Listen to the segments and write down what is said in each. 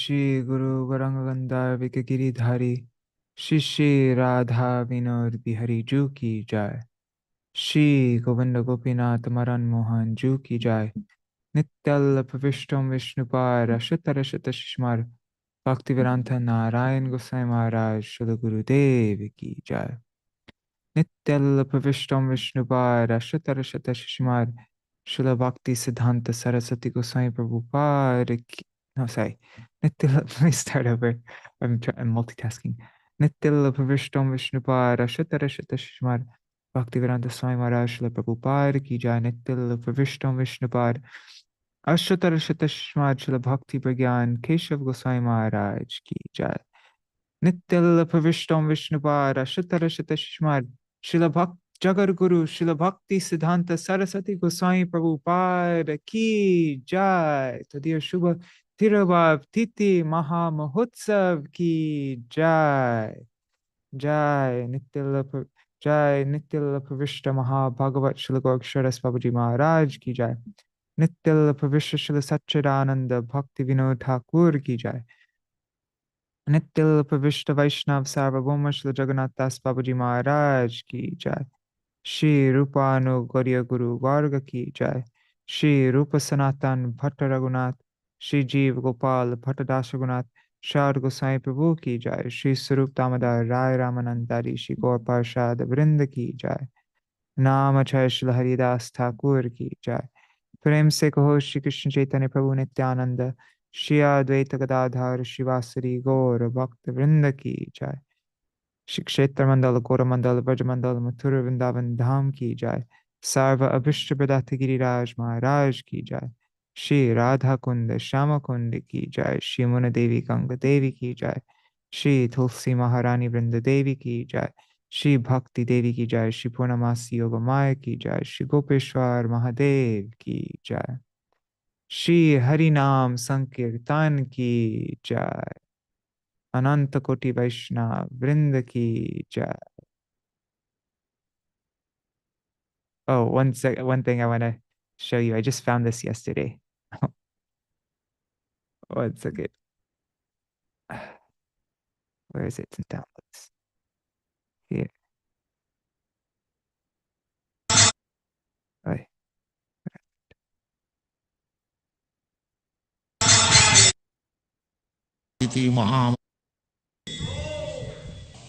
Shri Guru Garangagandhar Vikagiridhari Shri Shri Radha Vinod Bihari Ju Ki Jai Shri Govinda Gopinath Maran Mohan Ju Ki Jai Nityal Pravishtam Vishnupar Ashatarashata Shishmar Bhaktivedanta Narayan Gosai Maharaj Srila Gurudev Ki Jai Nityal Pravishtam Vishnupar Ashatarashata Shishmar Srila Bhaktisiddhānta Sarasvatī Gosvāmī Prabhupāda Ki. No, sorry. Let me start over. I'm multitasking. Nityal Pravishtam Vishnupar Ashatarashata Shishmar Bhaktivedanta Swami Maharaj Srila Prabhupāda Ki Jai Nityal Pravishtam Vishnupar Ashatarashata Shishmar Srila Bhakti Prajñāna Keśava Gosvāmī Mahārāja Ki Jai Nityal Pravishtam Vishnupar Ashatarashata Shishmar Srila Bhakti Jagar Guru Śrīla Bhaktisiddhānta Sarasvatī Gosvāmī Prabhupāda Ki Jai. Tadiya Shubha Tirabhav Titi Maha Mahotsav Ki Jai. Jai Nityala Pravishta Maha Bhagavat Śrīla Gorksharas Babaji Maharaj Ki Jai. Nityala Pravishta Śrīla Satchidananda Bhakti Vinod Ṭhākura Ki Jai. Nityala Pravishta Vaishnav Sarvabhauma Śrīla Jagannath Das Babaji Maharaj Ki Jai. Shri Rupanu Gauriya Guru Varga Ki Jai. Shri Rupa Sanatan Bhatta Raghunath. Shri Jeev Gopal Bhatta Das Raghunath. Shad Gosai Prabhu Ki Jai. Shri Sarup Damodar Rai Ramanandari. Shri Gaur Parshad Vrinda Ki Jai. Namachay Shri Haridas Thakur Ki Jai. Prem Se Kaho Shri Krishna Chaitanya Prabhu Nityananda. Shri Advaita Gadadhar Shivasari Gaur Bhakta Vrinda Ki Jai. Shri Kshetra Mandala, Gora Mandala, Vraja Mandala, Mathura Vrindavan Dham Ki Jai. Sarva Abhishta Pradata Giriraj Maharaj Ki Jai. Shri Radha Kunda, Shama Kunda Ki Jai. Shri Muna Devi Ganga Devi Ki Jai. Shri Tulsi Maharani Vrinda Devi Ki Jai. Shri Bhakti Devi Ki Jai. Shri Purnamasi Yoga Maya Ki Jai. Shri Gopeshwar Mahadev Ki Jai. Shri Harinam Sankirtan Ki Jai. Ananta Koti Vaishnava Vrinda Ki Jai. Oh, one thing I want to show you. I just found this yesterday. One second. Where is it? It's in downloads. Here. Right.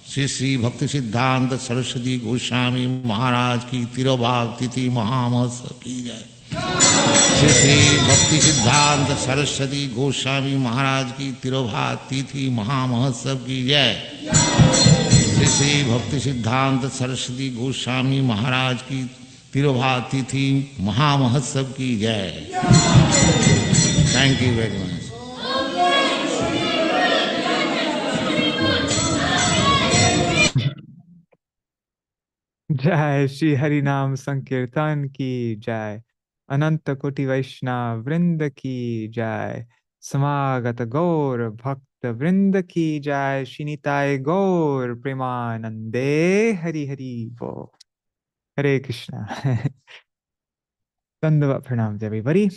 Shri Shri भक्तिसिद्धांत Saraswati Goswami महाराज की तिरुभाग तिथि महामहोत्सव की जय। श्री श्री भक्तिसिद्धांत सरस्वती गोस्वामी महाराज की तिरुभाग तिथि महामहोत्सव की जय। श्री श्री भक्तिसिद्धांत सरस्वती गोस्वामी महाराज की तिरुभाग तिथि महामहोत्सव की जय। Thank you very much. Jai Shri Harinam Sankirtan Ki Jai. Ananta Koti Vaishnava Vrinda Ki Jai. Samagata Gaur Bhakta Vrinda Ki Jai. Shinitai Gaur Premanande Hari Hari Bo. Hare Krishna. Dandavat pranams everybody.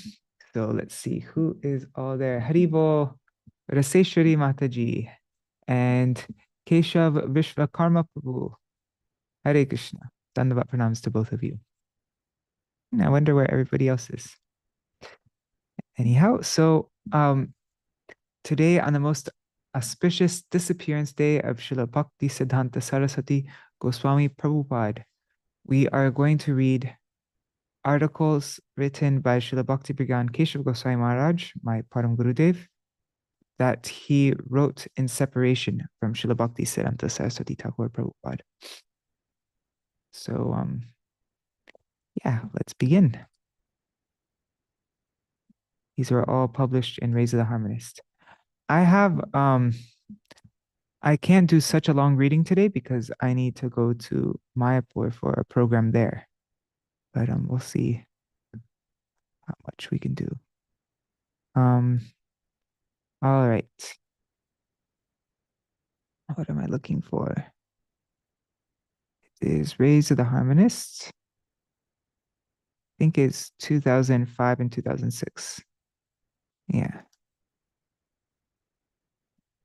So let's see who is all there. Haribo, Raseshwari Mataji, and Keśava Vishvakarma Prabhu. Hare Krishna. Dandavat pranams to both of you. And I wonder where everybody else is. Anyhow, so today on the most auspicious disappearance day of Śrīla Bhaktisiddhānta Sarasvatī Gosvāmī Prabhupāda, we are going to read articles written by Śrīla Bhakti Prajñāna Keśava Gosvāmī Mahārāja, my Param Gurudev, that he wrote in separation from Śrīla Bhaktisiddhānta Sarasvatī Ṭhākura Prabhupāda. So, yeah, let's begin. These were all published in Rays of the Harmonist. I have, I can't do such a long reading today because I need to go to Mayapur for a program there. But we'll see how much we can do. All right. What am I looking for? It is Rays of the Harmonist. I think it's 2005 and 2006. Yeah.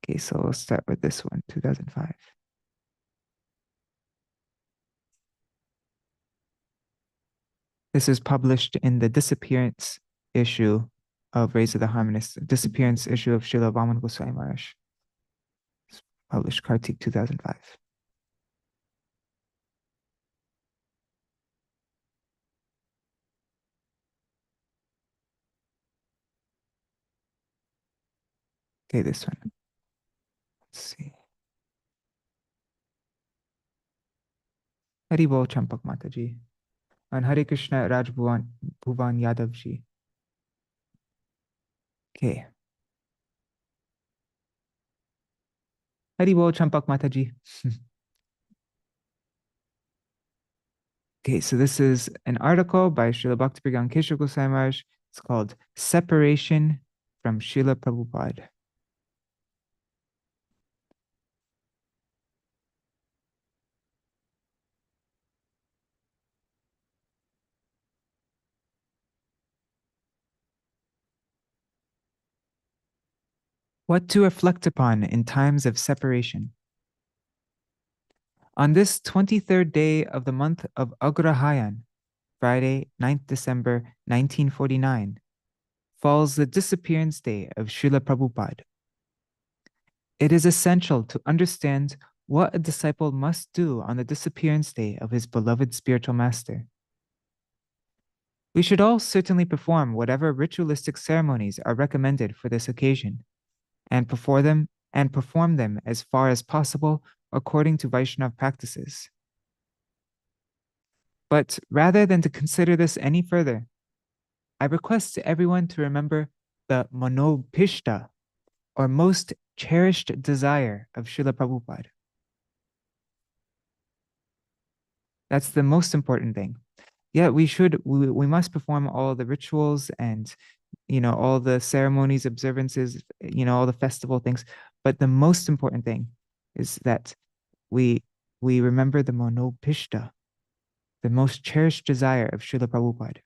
Okay, so we'll start with this one, 2005. This is published in the disappearance issue of Rays of the Harmonist, disappearance issue of Śrīla Gosvāmī Mahārāja. Published Kārtika 2005. Okay, this one. Let's see. Hari Bol Champak Mataji. And Hare Krishna Raj Bhuvan Yadav ji. Okay. Hari Bol Champak Mataji. Okay, so this is an article by Śrīla Bhakti Keśava Gosvāmī. It's called Separation from Śrīla Prabhupāda. What to reflect upon in times of separation. On this 23rd day of the month of Agrahayan, Friday, 9th December 1949, falls the disappearance day of Śrīla Prabhupāda. It is essential to understand what a disciple must do on the disappearance day of his beloved spiritual master. We should all certainly perform whatever ritualistic ceremonies are recommended for this occasion, and perform them as far as possible according to Vaishnava practices. But rather than to consider this any further, I request everyone to remember the monopishta, or most cherished desire of Śrīla Prabhupāda. That's the most important thing. Yeah, we must perform all the rituals and all the ceremonies, observances, all the festival things. But the most important thing is that we remember the monopishta, the most cherished desire of Śrīla Prabhupāda.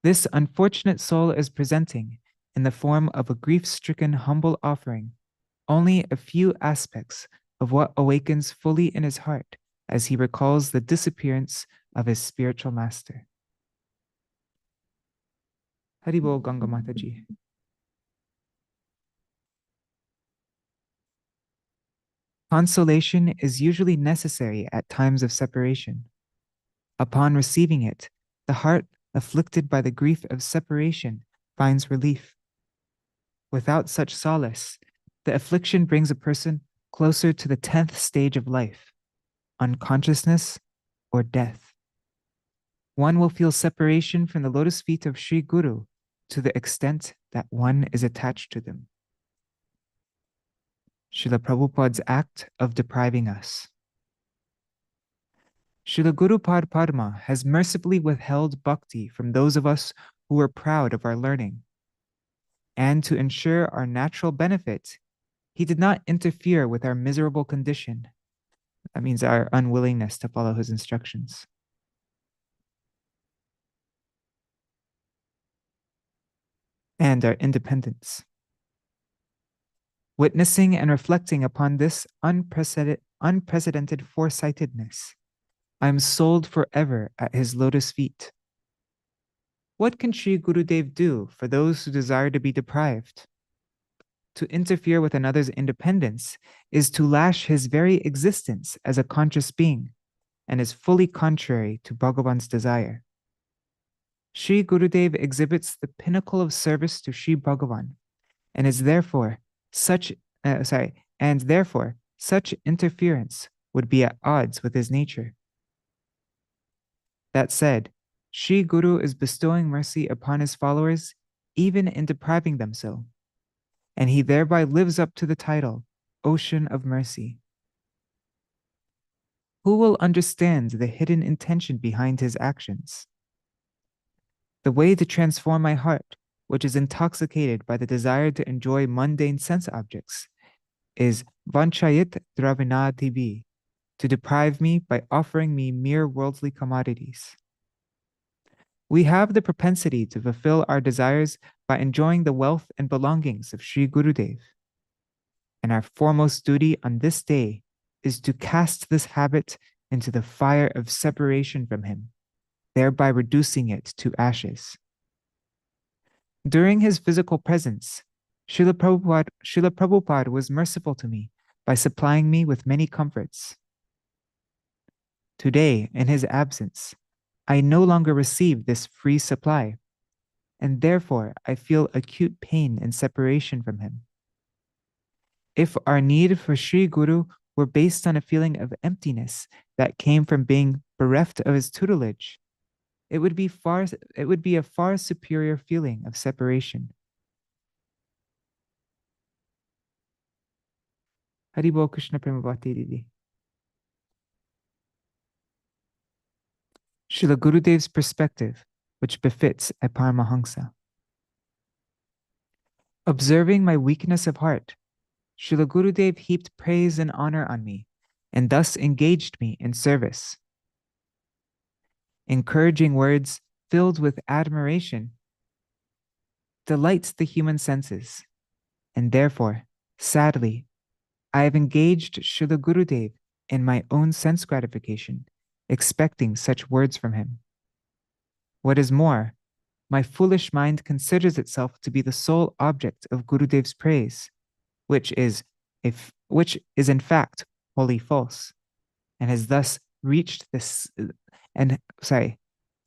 This unfortunate soul is presenting, in the form of a grief-stricken humble offering, only a few aspects of what awakens fully in his heart as he recalls the disappearance of his spiritual master. Haribol Ganga Mataji. Consolation is usually necessary at times of separation. Upon receiving it, the heart afflicted by the grief of separation finds relief. Without such solace, the affliction brings a person closer to the 10th stage of life, unconsciousness or death. One will feel separation from the lotus feet of Sri Guru to the extent that one is attached to them. Śrīla Prabhupāda's act of depriving us. Śrīla Guru Padma has mercifully withheld bhakti from those of us who were proud of our learning. And to ensure our natural benefit, he did not interfere with our miserable condition. That means our unwillingness to follow his instructions. And our independence. Witnessing and reflecting upon this unprecedented foresightedness, I am sold forever at his lotus feet. What can Sri Gurudev do for those who desire to be deprived? To interfere with another's independence is to lash his very existence as a conscious being and is fully contrary to Bhagavan's desire. Sri Gurudev exhibits the pinnacle of service to Sri Bhagavan and is therefore such interference would be at odds with his nature. That said, Sri Guru is bestowing mercy upon his followers even in depriving them so, and he thereby lives up to the title, Ocean of Mercy. Who will understand the hidden intention behind his actions? The way to transform my heart, which is intoxicated by the desire to enjoy mundane sense objects, is vanchayit dravinatibi, to deprive me by offering me mere worldly commodities. We have the propensity to fulfill our desires by enjoying the wealth and belongings of Sri Gurudev. and our foremost duty on this day is to cast this habit into the fire of separation from him, thereby reducing it to ashes. During his physical presence, Śrīla Prabhupāda was merciful to me by supplying me with many comforts. Today, in his absence, I no longer receive this free supply, and therefore I feel acute pain and separation from him. If our need for Sri Guru were based on a feeling of emptiness that came from being bereft of his tutelage, it would be a far superior feeling of separation. Haribol Krishna Prema Bhakti Didi. Srila Gurudev's perspective, which befits a Paramahamsa. Observing my weakness of heart, Srila Gurudev heaped praise and honor on me, and thus engaged me in service. Encouraging words filled with admiration delights the human senses, and therefore, sadly, I have engaged Srila Gurudev in my own sense gratification, expecting such words from him. What is more, my foolish mind considers itself to be the sole object of Gurudev's praise, which is in fact wholly false, and has thus reached this. Let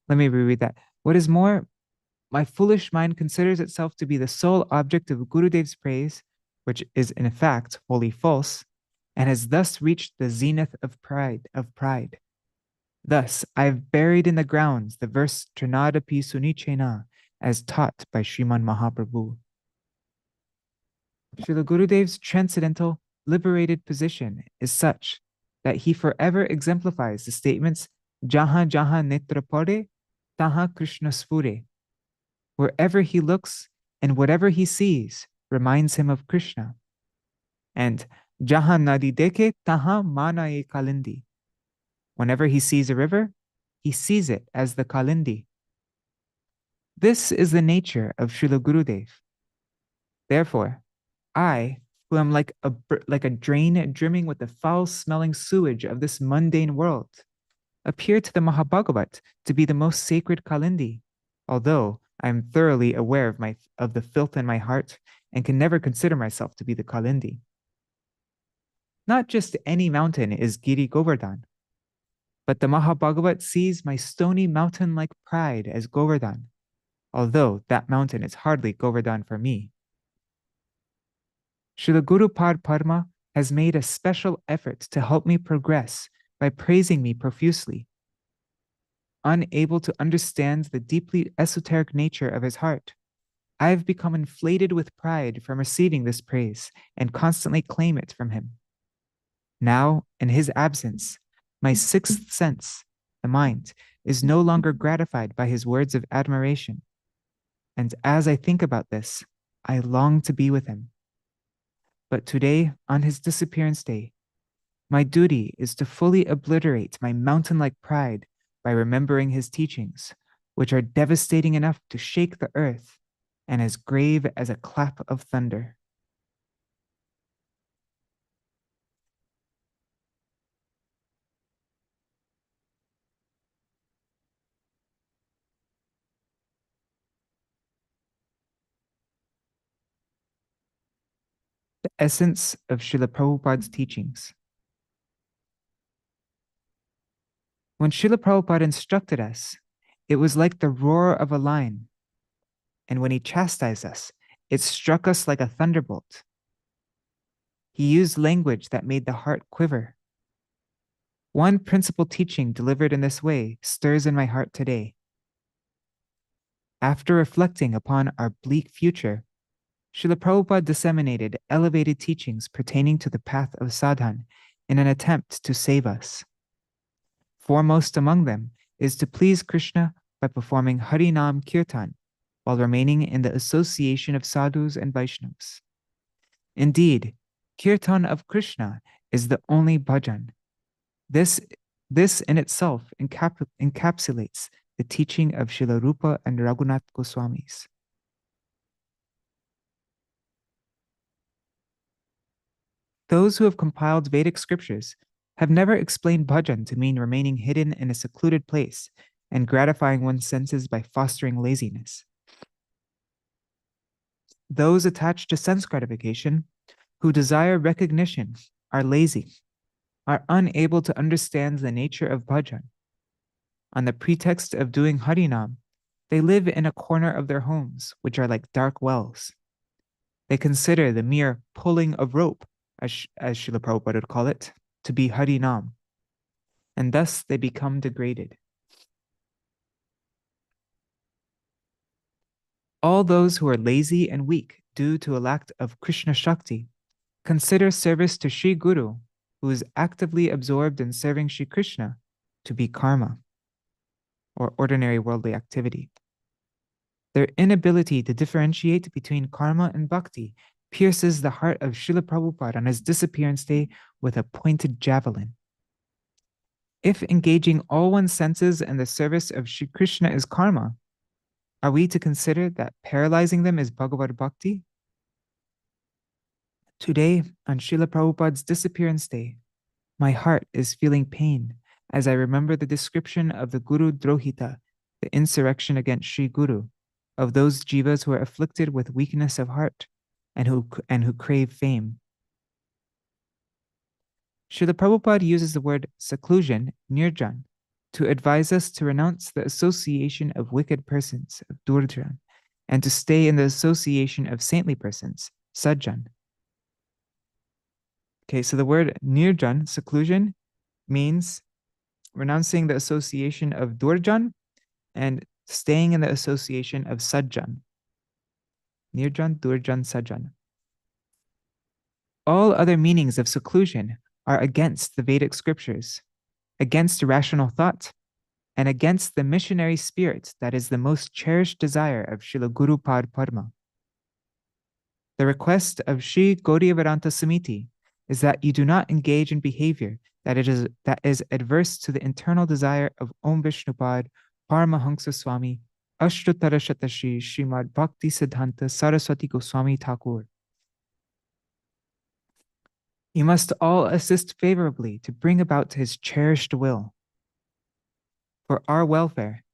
me reread that. What is more, my foolish mind considers itself to be the sole object of Gurudev's praise, which is in fact wholly false, and has thus reached the zenith of pride. Thus, I have buried in the grounds the verse Trinadapi Sunichena, as taught by Sriman Mahaprabhu. Srila Gurudev's transcendental, liberated position is such that he forever exemplifies the statements Jahan Jahan Netra Pade, Taha Krishna Spure. Wherever he looks and whatever he sees reminds him of Krishna. And Jahan Nadi Deke, Taha Manaye Kalindi. Whenever he sees a river, he sees it as the Kalindi. This is the nature of Srila Gurudev. Therefore, I, who am like a drain brimming with the foul-smelling sewage of this mundane world, appear to the Mahabhagavat to be the most sacred Kalindi, although I am thoroughly aware of the filth in my heart and can never consider myself to be the Kalindi. Not just any mountain is Giri Govardhan, but the Mahabhagavat sees my stony mountain-like pride as Govardhan, although that mountain is hardly Govardhan for me. Srila Gurupad Padma has made a special effort to help me progress by praising me profusely. Unable to understand the deeply esoteric nature of his heart, I have become inflated with pride from receiving this praise and constantly claim it from him. Now, in his absence, my sixth sense, the mind, is no longer gratified by his words of admiration. And as I think about this, I long to be with him. But today, on his disappearance day, my duty is to fully obliterate my mountain-like pride by remembering his teachings, which are devastating enough to shake the earth and as grave as a clap of thunder. The essence of Srila Prabhupada's teachings. When Srila Prabhupada instructed us, it was like the roar of a lion. And when he chastised us, it struck us like a thunderbolt. He used language that made the heart quiver. One principal teaching delivered in this way stirs in my heart today. After reflecting upon our bleak future, Srila Prabhupada disseminated elevated teachings pertaining to the path of sadhan in an attempt to save us. Foremost among them is to please Krishna by performing Harinam Kirtan while remaining in the association of sadhus and Vaishnavas. Indeed, Kirtan of Krishna is the only bhajan. This in itself encapsulates the teaching of Srila Rupa and Raghunath Goswamis. Those who have compiled Vedic scriptures have never explained bhajan to mean remaining hidden in a secluded place and gratifying one's senses by fostering laziness. Those attached to sense gratification who desire recognition are lazy, are unable to understand the nature of bhajan. On the pretext of doing Harinam, they live in a corner of their homes, which are like dark wells. They consider the mere pulling of rope, as Śrīla Prabhupāda would call it, to be Harinam, and thus they become degraded. All those who are lazy and weak due to a lack of Krishna Shakti consider service to Sri Guru, who is actively absorbed in serving Sri Krishna, to be karma, or ordinary worldly activity. Their inability to differentiate between karma and bhakti pierces the heart of Śrīla Prabhupāda on his disappearance day with a pointed javelin. If engaging all one's senses in the service of Sri Krishna is karma, are we to consider that paralyzing them is Bhagavad Bhakti? Today, on Śrīla Prabhupāda's disappearance day, my heart is feeling pain as I remember the description of the Guru Drohita, the insurrection against Sri Guru, of those jivas who are afflicted with weakness of heart and who crave fame. Śrīla Prabhupāda uses the word seclusion, nirjan, to advise us to renounce the association of wicked persons, of durjan, and to stay in the association of saintly persons, sajjan. Okay, so the word nirjan, seclusion, means renouncing the association of durjan and staying in the association of sajjan. Nirjan, durjan, sajjan. All other meanings of seclusion are against the Vedic scriptures, against rational thought, and against the missionary spirit that is the most cherished desire of Srila Guru Pad Padma. The request of Sri Gaudiya Vedanta Samiti is that you do not engage in behavior that is adverse to the internal desire of Om Vishnupad Paramahansa Swami Ashtutara Shatashi Srimad Bhaktisiddhānta Sarasvatī Gosvāmī Ṭhākura. You must all assist favorably to bring about his cherished will. For our welfare,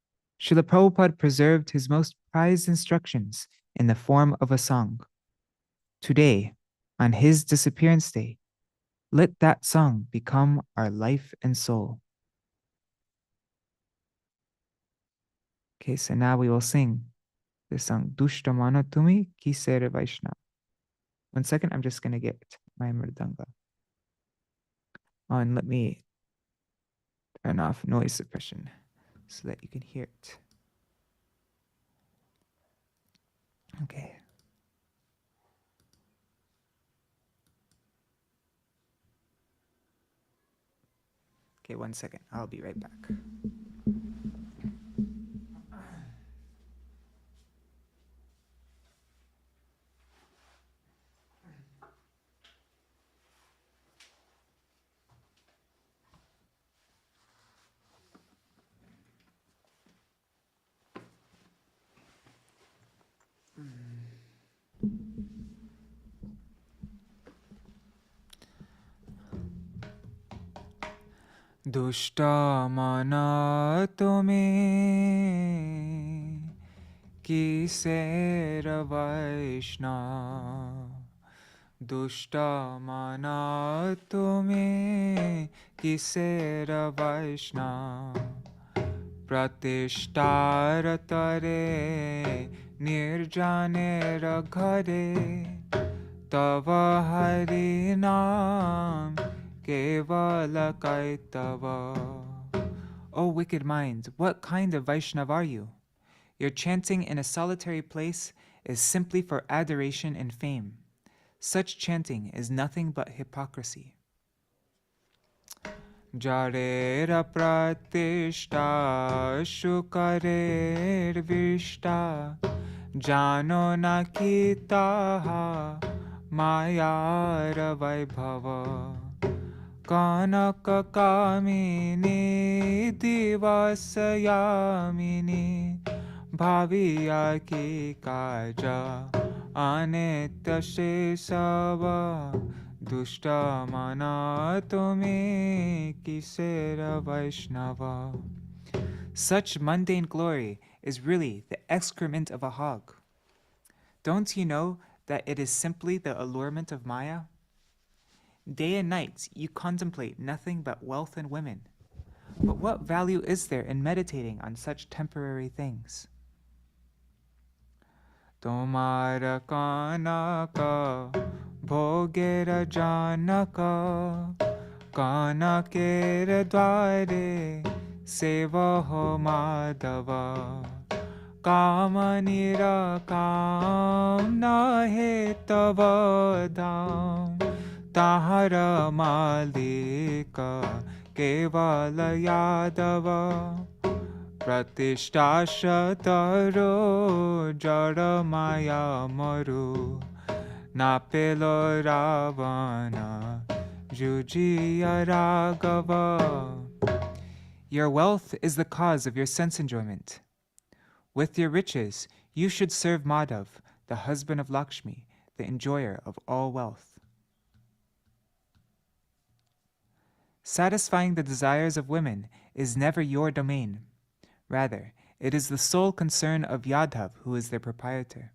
Śrīla Prabhupāda preserved his most prized instructions in the form of a song. Today, on his disappearance day, let that song become our life and soul. Okay, so now we will sing the song Dushta Mana Tumi Kisera Vaishna. 1 second, I'm just going to get my mridanga. Oh, and let me turn off noise suppression so that you can hear it. Okay. Okay, 1 second. I'll be right back. Dushta mana tumi kisera Vaishna. Dushta mana tumi kisera Vaishna. Pratishthara tare nirjanera ghare tava hari naam kevala kaitava. O wicked mind, what kind of Vaishnav are you? Your chanting in a solitary place is simply for adoration and fame. Such chanting is nothing but hypocrisy. Jarera pratishta shukarer vishta jano nakitaha mayara vaibhava. Kanaka kamini divasayamini bhaviya ki kaja anitya shesava Dushta mana tome kisera Vaishnava. Such mundane glory is really the excrement of a hog. Don't you know that it is simply the allurement of Maya? Day and night you contemplate nothing but wealth and women. But what value is there in meditating on such temporary things? Tomara kanaka bhogera janaka kanakera dware seva ho madhava kamanira kamna he tava dham tahara malika kevala yadava Pratishta shataro jara maya maru napelo ravana jujiya raghava. Your wealth is the cause of your sense enjoyment. With your riches, you should serve Madhav, the husband of Lakshmi, the enjoyer of all wealth. Satisfying the desires of women is never your domain. Rather, it is the sole concern of Yadhav, who is their proprietor.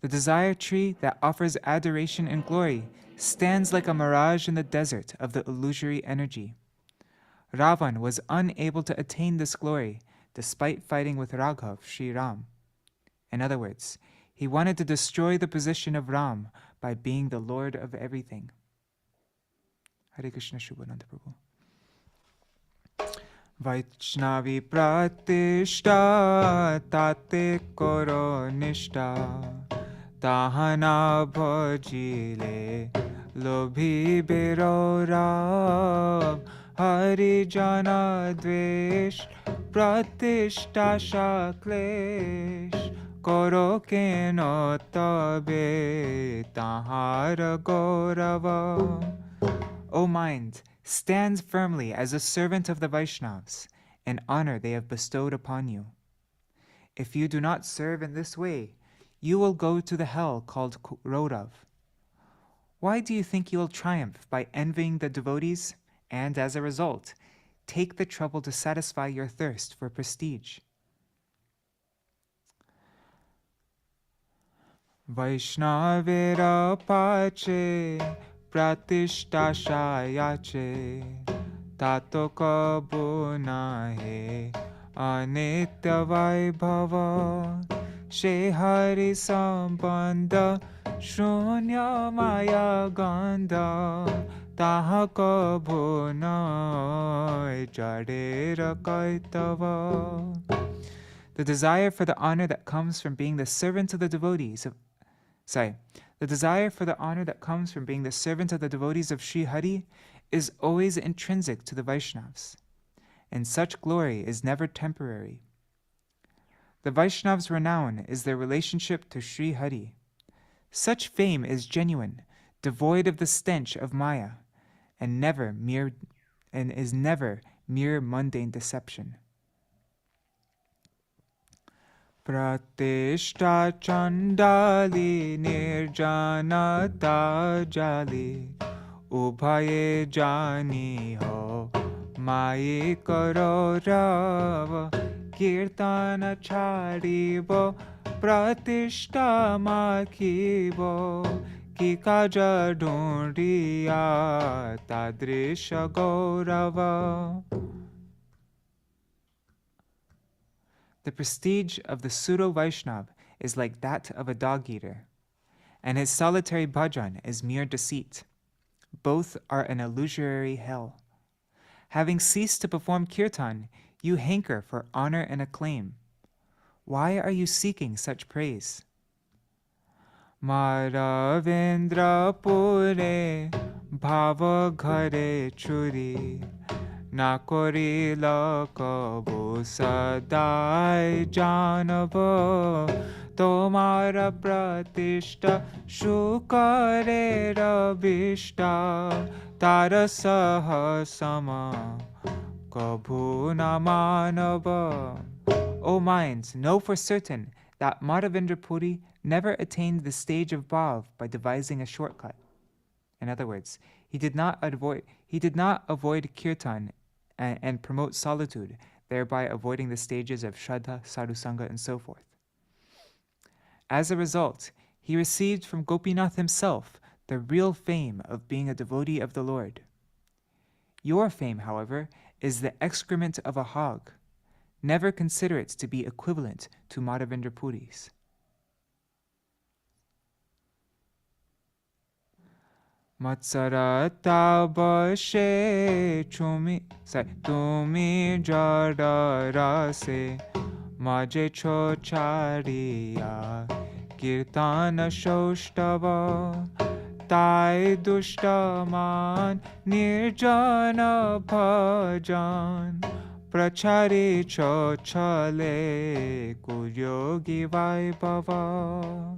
The desire tree that offers adoration and glory stands like a mirage in the desert of the illusory energy. Ravan was unable to attain this glory despite fighting with Raghav, Sri Ram. In other words, he wanted to destroy the position of Ram by being the Lord of everything. Hare Krishna, Shubhananda Prabhu. Vaishnavi pratishta tate koro nishta tahana bhajile lobhi berorav hari jana dvesh pratishta shaklesh koro keno tabe tahara gaurava. O mind, stand firmly as a servant of the Vaishnavas, an honor they have bestowed upon you. If you do not serve in this way, you will go to the hell called Rodav. Why do you think you will triumph by envying the devotees and, as a result, take the trouble to satisfy your thirst for prestige? Vaishnavera pache pratishta shayache tato kabuna he anitya vaibhava she hari sambandha shunya maya gandha taha kabuna jadera kaitava. The desire for the honor that comes from being the servant of the devotees of The desire for the honor that comes from being the servant of the devotees of Sri Hari is always intrinsic to the Vaishnavas, and such glory is never temporary. The Vaishnavas' renown is their relationship to Sri Hari. Such fame is genuine, devoid of the stench of Maya, and is never mere mundane deception. Pratishta chandali nirjanata jali ubhaye jani ho maye karo rava kirtana chadibo pratishta makhibo ki kaja dhundiya tadrisha gaurava. The prestige of the pseudo-Vaishnav is like that of a dog-eater, and his solitary bhajan is mere deceit. Both are an illusory hell. Having ceased to perform kirtan, you hanker for honor and acclaim. Why are you seeking such praise? Madhavendra pure bhava ghare churi na korila kabo sadai janava tomara pratishta shukare rabishta tarasaha sama kabhu namanava. O minds, know for certain that Madhavendra Puri never attained the stage of bhav by devising a shortcut. In other words, he did not avoid kirtan and promote solitude, thereby avoiding the stages of Shraddha, Sadhusanga, and so forth. As a result, he received from Gopinath himself the real fame of being a devotee of the Lord. Your fame, however, is the excrement of a hog. Never consider it to be equivalent to Madhavendra Puri's. Matsarata bashe tumi jada se maje chochariya kirtana shoshtava tai dushtaman nirjana bhajan prachari chochale kuyogi vaibhava.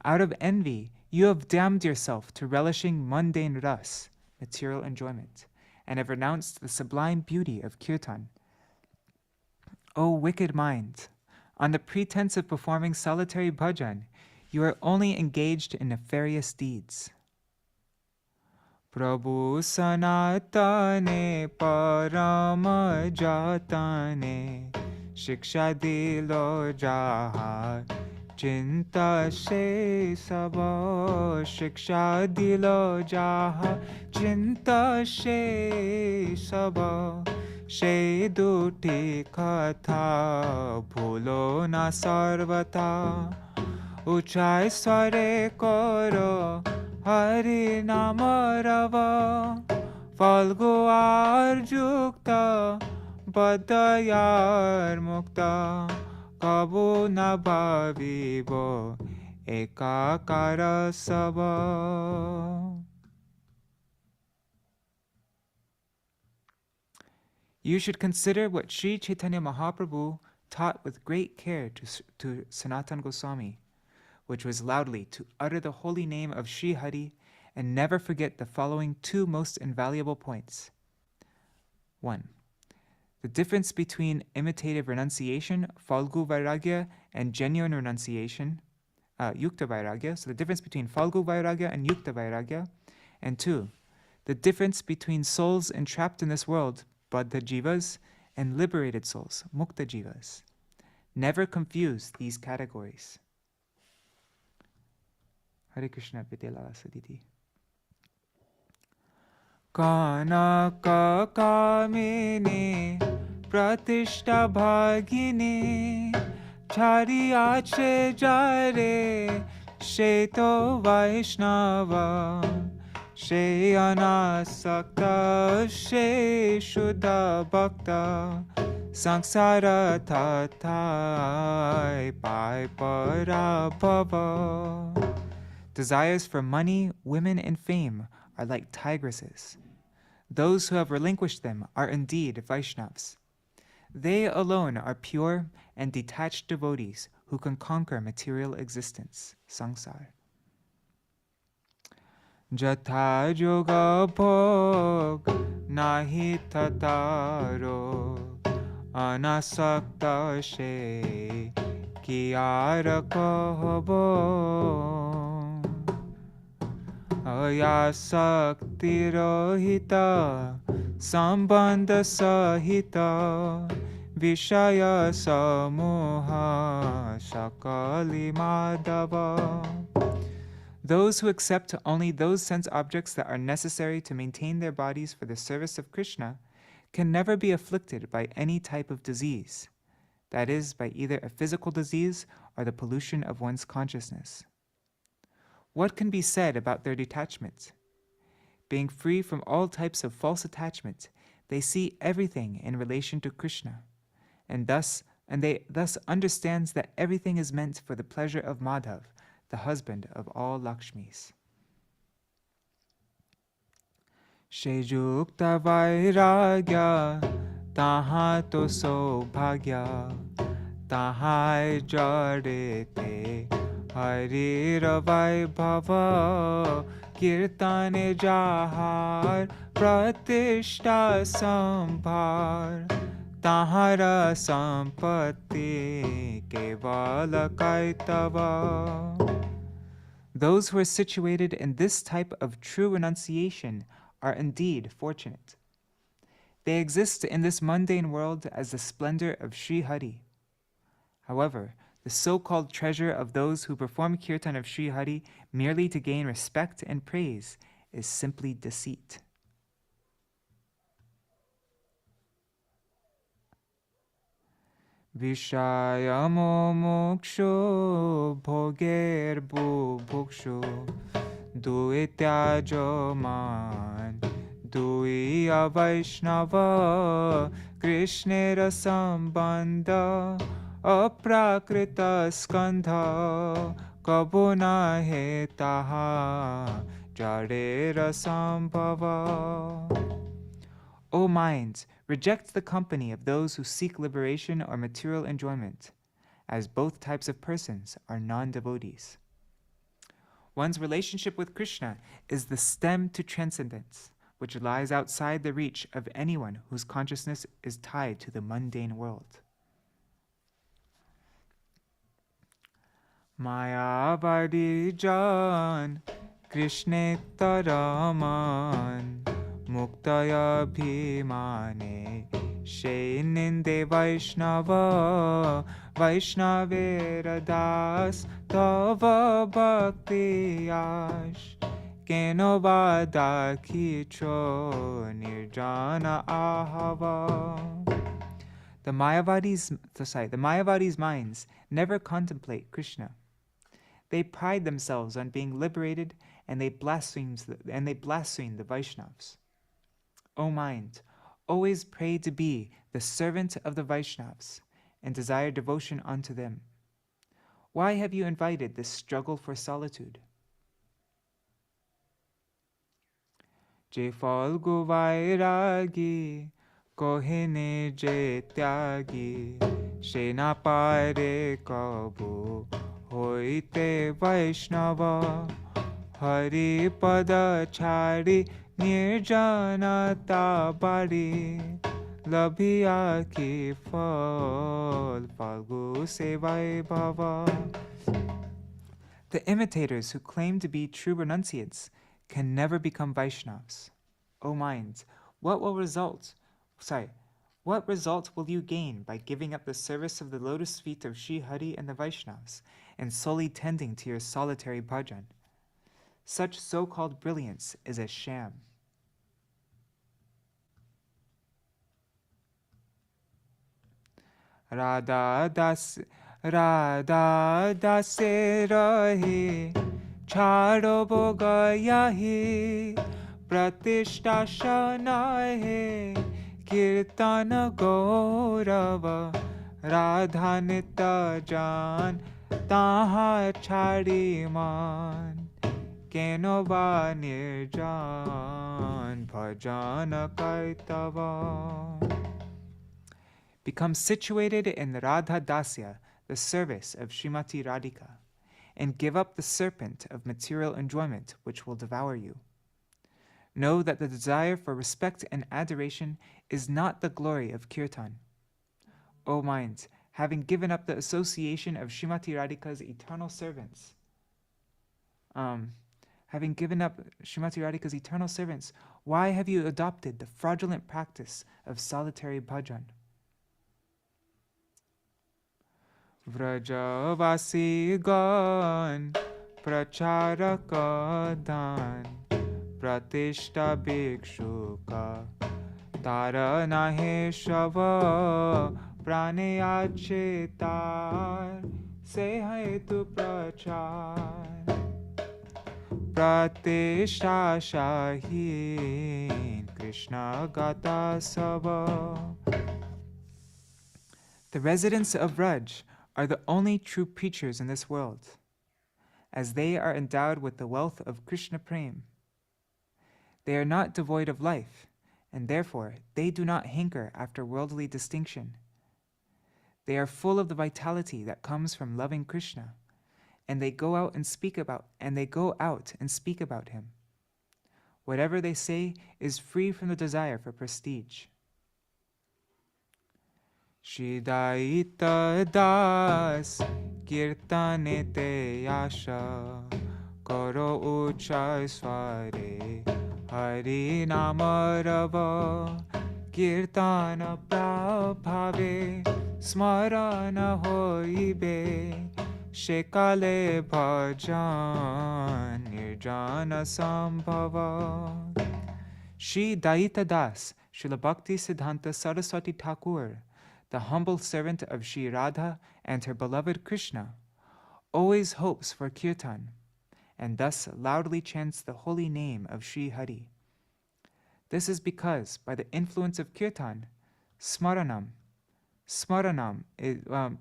Out of envy, you have damned yourself to relishing mundane ras, material enjoyment, and have renounced the sublime beauty of kirtan. O wicked mind, on the pretense of performing solitary bhajan, you are only engaged in nefarious deeds. Prabhu sanatane parama jatane shiksha dilo jahar Chinta she sabo shiksha dilo jaha chinta she sabo she duti katha bhulo na sarvata uchai sware koro hari nama rava falgu arjukta badayar mukta Kabu na bhavibo ekakara sava. You should consider what Sri Chaitanya Mahaprabhu taught with great care to Sanatana Goswami, which was loudly to utter the holy name of Sri Hari and never forget the following two most invaluable points. 1. The difference between imitative renunciation, Falgu Vairagya, and genuine renunciation, Yukta Vairagya. So the difference between Falgu Vairagya and Yukta Vairagya. And 2, the difference between souls entrapped in this world, Baddha Jivas, and liberated souls, Mukta Jivas. Never confuse these categories. Hare Krishna Videla Saditi. Kanaka kamini pratishta bhagini chari ache jare sheto vaishnava she anasakta she shuddha bhakta sangsara tathai pai parabhava. Desires for money, women, and fame are like tigresses. Those who have relinquished them are indeed Vaishnavas. They alone are pure and detached devotees who can conquer material existence, samsara. Jatha yoga bhog nahi tataro anasakta she kiyara kahabo. Ayasakti rohita sambandha sahita vishaya samoha sakali madhava. Those who accept only those sense objects that are necessary to maintain their bodies for the service of Krishna can never be afflicted by any type of disease, that is, by either a physical disease or the pollution of one's consciousness. What can be said about their detachment? Being free from all types of false attachment, they see everything in relation to Krishna, and they thus understands that everything is meant for the pleasure of Madhav, the husband of all Lakshmis. Shejukta vairagya taha to sobhagya tahai jadete Harira Vaibhava Kirtane Jahar Pratishta Sambhar Tahara Sampatti Kevala Kaitava. Those who are situated in this type of true renunciation are indeed fortunate. They exist in this mundane world as the splendor of Sri Hari. However, the so-called treasure of those who perform kirtan of Sri Hari merely to gain respect and praise is simply deceit. Vishayamo moksho bhoger bhuksho duityajo man duiya vaishnava krishnera sambandha aprakrita skandha kabuna he taha jadera sambhava. O mind, reject the company of those who seek liberation or material enjoyment, as both types of persons are non-devotees. One's relationship with Krishna is the stem to transcendence, which lies outside the reach of anyone whose consciousness is tied to the mundane world. Mayavadi Jan, Krishna Taraman, Muktaya Bhimane, Shaininde Vaishnava, Vaishnavera Das, Tava Bhakti Yash, Kenovada Kicho Nirjana Ahava. The Mayavadi's minds never contemplate Krishna. They pride themselves on being liberated, and they blaspheme the Vaishnavas. O mind, always pray to be the servant of the Vaishnavas and desire devotion unto them. Why have you invited this struggle for solitude? Je falgu vairagi, kohine je tyagi, she na pare kabu, hoite Vaishnava, Hari pada chari nirjanata bari, labhiya ki fal falgu sevai bhava. The imitators who claim to be true renunciates can never become Vaishnavas. O mind, what result will you gain by giving up the service of the lotus feet of Sri Hari and the Vaishnavas and solely tending to your solitary bhajan? Such so-called brilliance is a sham. Radha das rahe chhado bogayahi pratishta shanahe kirtana gaurava radha nita jan taha chhadi man kenova nirjan bhajana kaitava. Become situated in Radha Dasya, the service of Srimati Radhika, and give up the serpent of material enjoyment which will devour you. Know that the desire for respect and adoration is not the glory of kirtan. O mind, having given up the association of Srimati Radhika's eternal servants, why have you adopted the fraudulent practice of solitary bhajan? Vrajavasi gan pracharaka dhan pratishta bhikshuka tara nahe shava praneyachetar se hetu prachar pratishta shahin Krishna gata sava. The residents of Vraj are the only true preachers in this world, as they are endowed with the wealth of Krishna Prem. They are not devoid of life, and therefore they do not hanker after worldly distinction. They are full of the vitality that comes from loving Krishna, and they go out and speak about him. Whatever they say is free from the desire for prestige. Shridaita das kirtanete yasha Karo uchai sware Hari nama rava Kirtana prabhave Smarana hoibe Shekale bhajan Nirjana sambhava. Shri Daita Das, Śrīla Bhaktisiddhānta Sarasvatī Ṭhākura, the humble servant of Shri Radha and her beloved Krishna, always hopes for kirtan, and thus loudly chants the holy name of Shri Hari. This is because, by the influence of kirtan, smaranam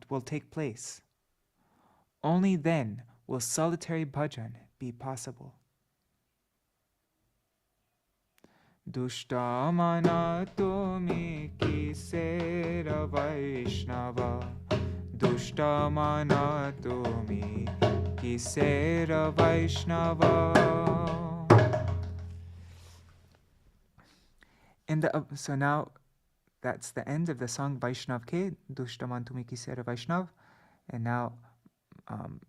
will take place. Only then will solitary bhajan be possible. Dushtamana tumi kisera Vaishnava. Dushtamana tumi kisera Vaishnava. So now that's the end of the song Vaishnav Ke, Dushtaman tumi kisera Vaishnav. And now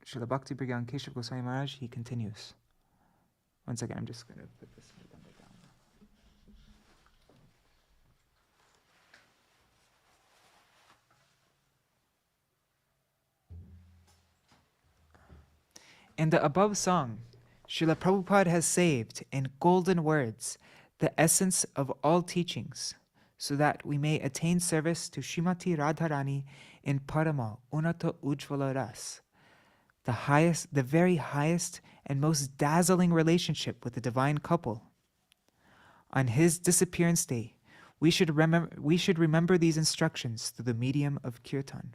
Srila Bhakti Brigyan Keśava Gosvāmī Mahārāja, he continues. One second, I'm just going to put this down. In the above song, Śrīla Prabhupāda has saved in golden words the essence of all teachings, so that we may attain service to Srimati Radharani in Parama Unnata Ujjvala Ras, the very highest and most dazzling relationship with the divine couple. On his disappearance day, we should remember these instructions through the medium of kirtan.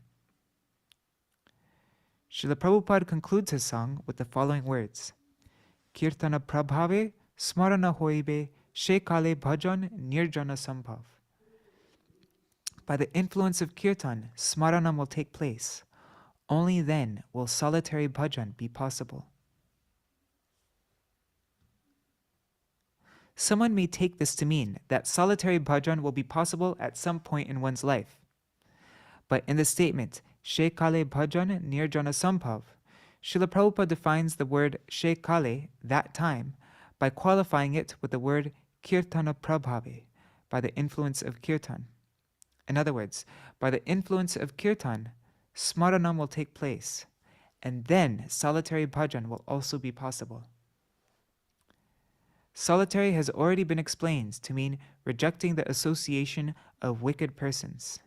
Śrīla Prabhupāda concludes his song with the following words: Kirtana prabhave smarana hoibe shekale bhajan nirjana sambhav. By the influence of kirtan, smaranam will take place. Only then will solitary bhajan be possible. Someone may take this to mean that solitary bhajan will be possible at some point in one's life. But in the statement, Shekale bhajan nirjana sambhav, Śrīla Prabhupāda defines the word Shekale, that time, by qualifying it with the word Kirtana prabhave, by the influence of kirtan. In other words, by the influence of kirtan, smaranam will take place, and then solitary bhajan will also be possible. Solitary has already been explained to mean rejecting the association of wicked persons.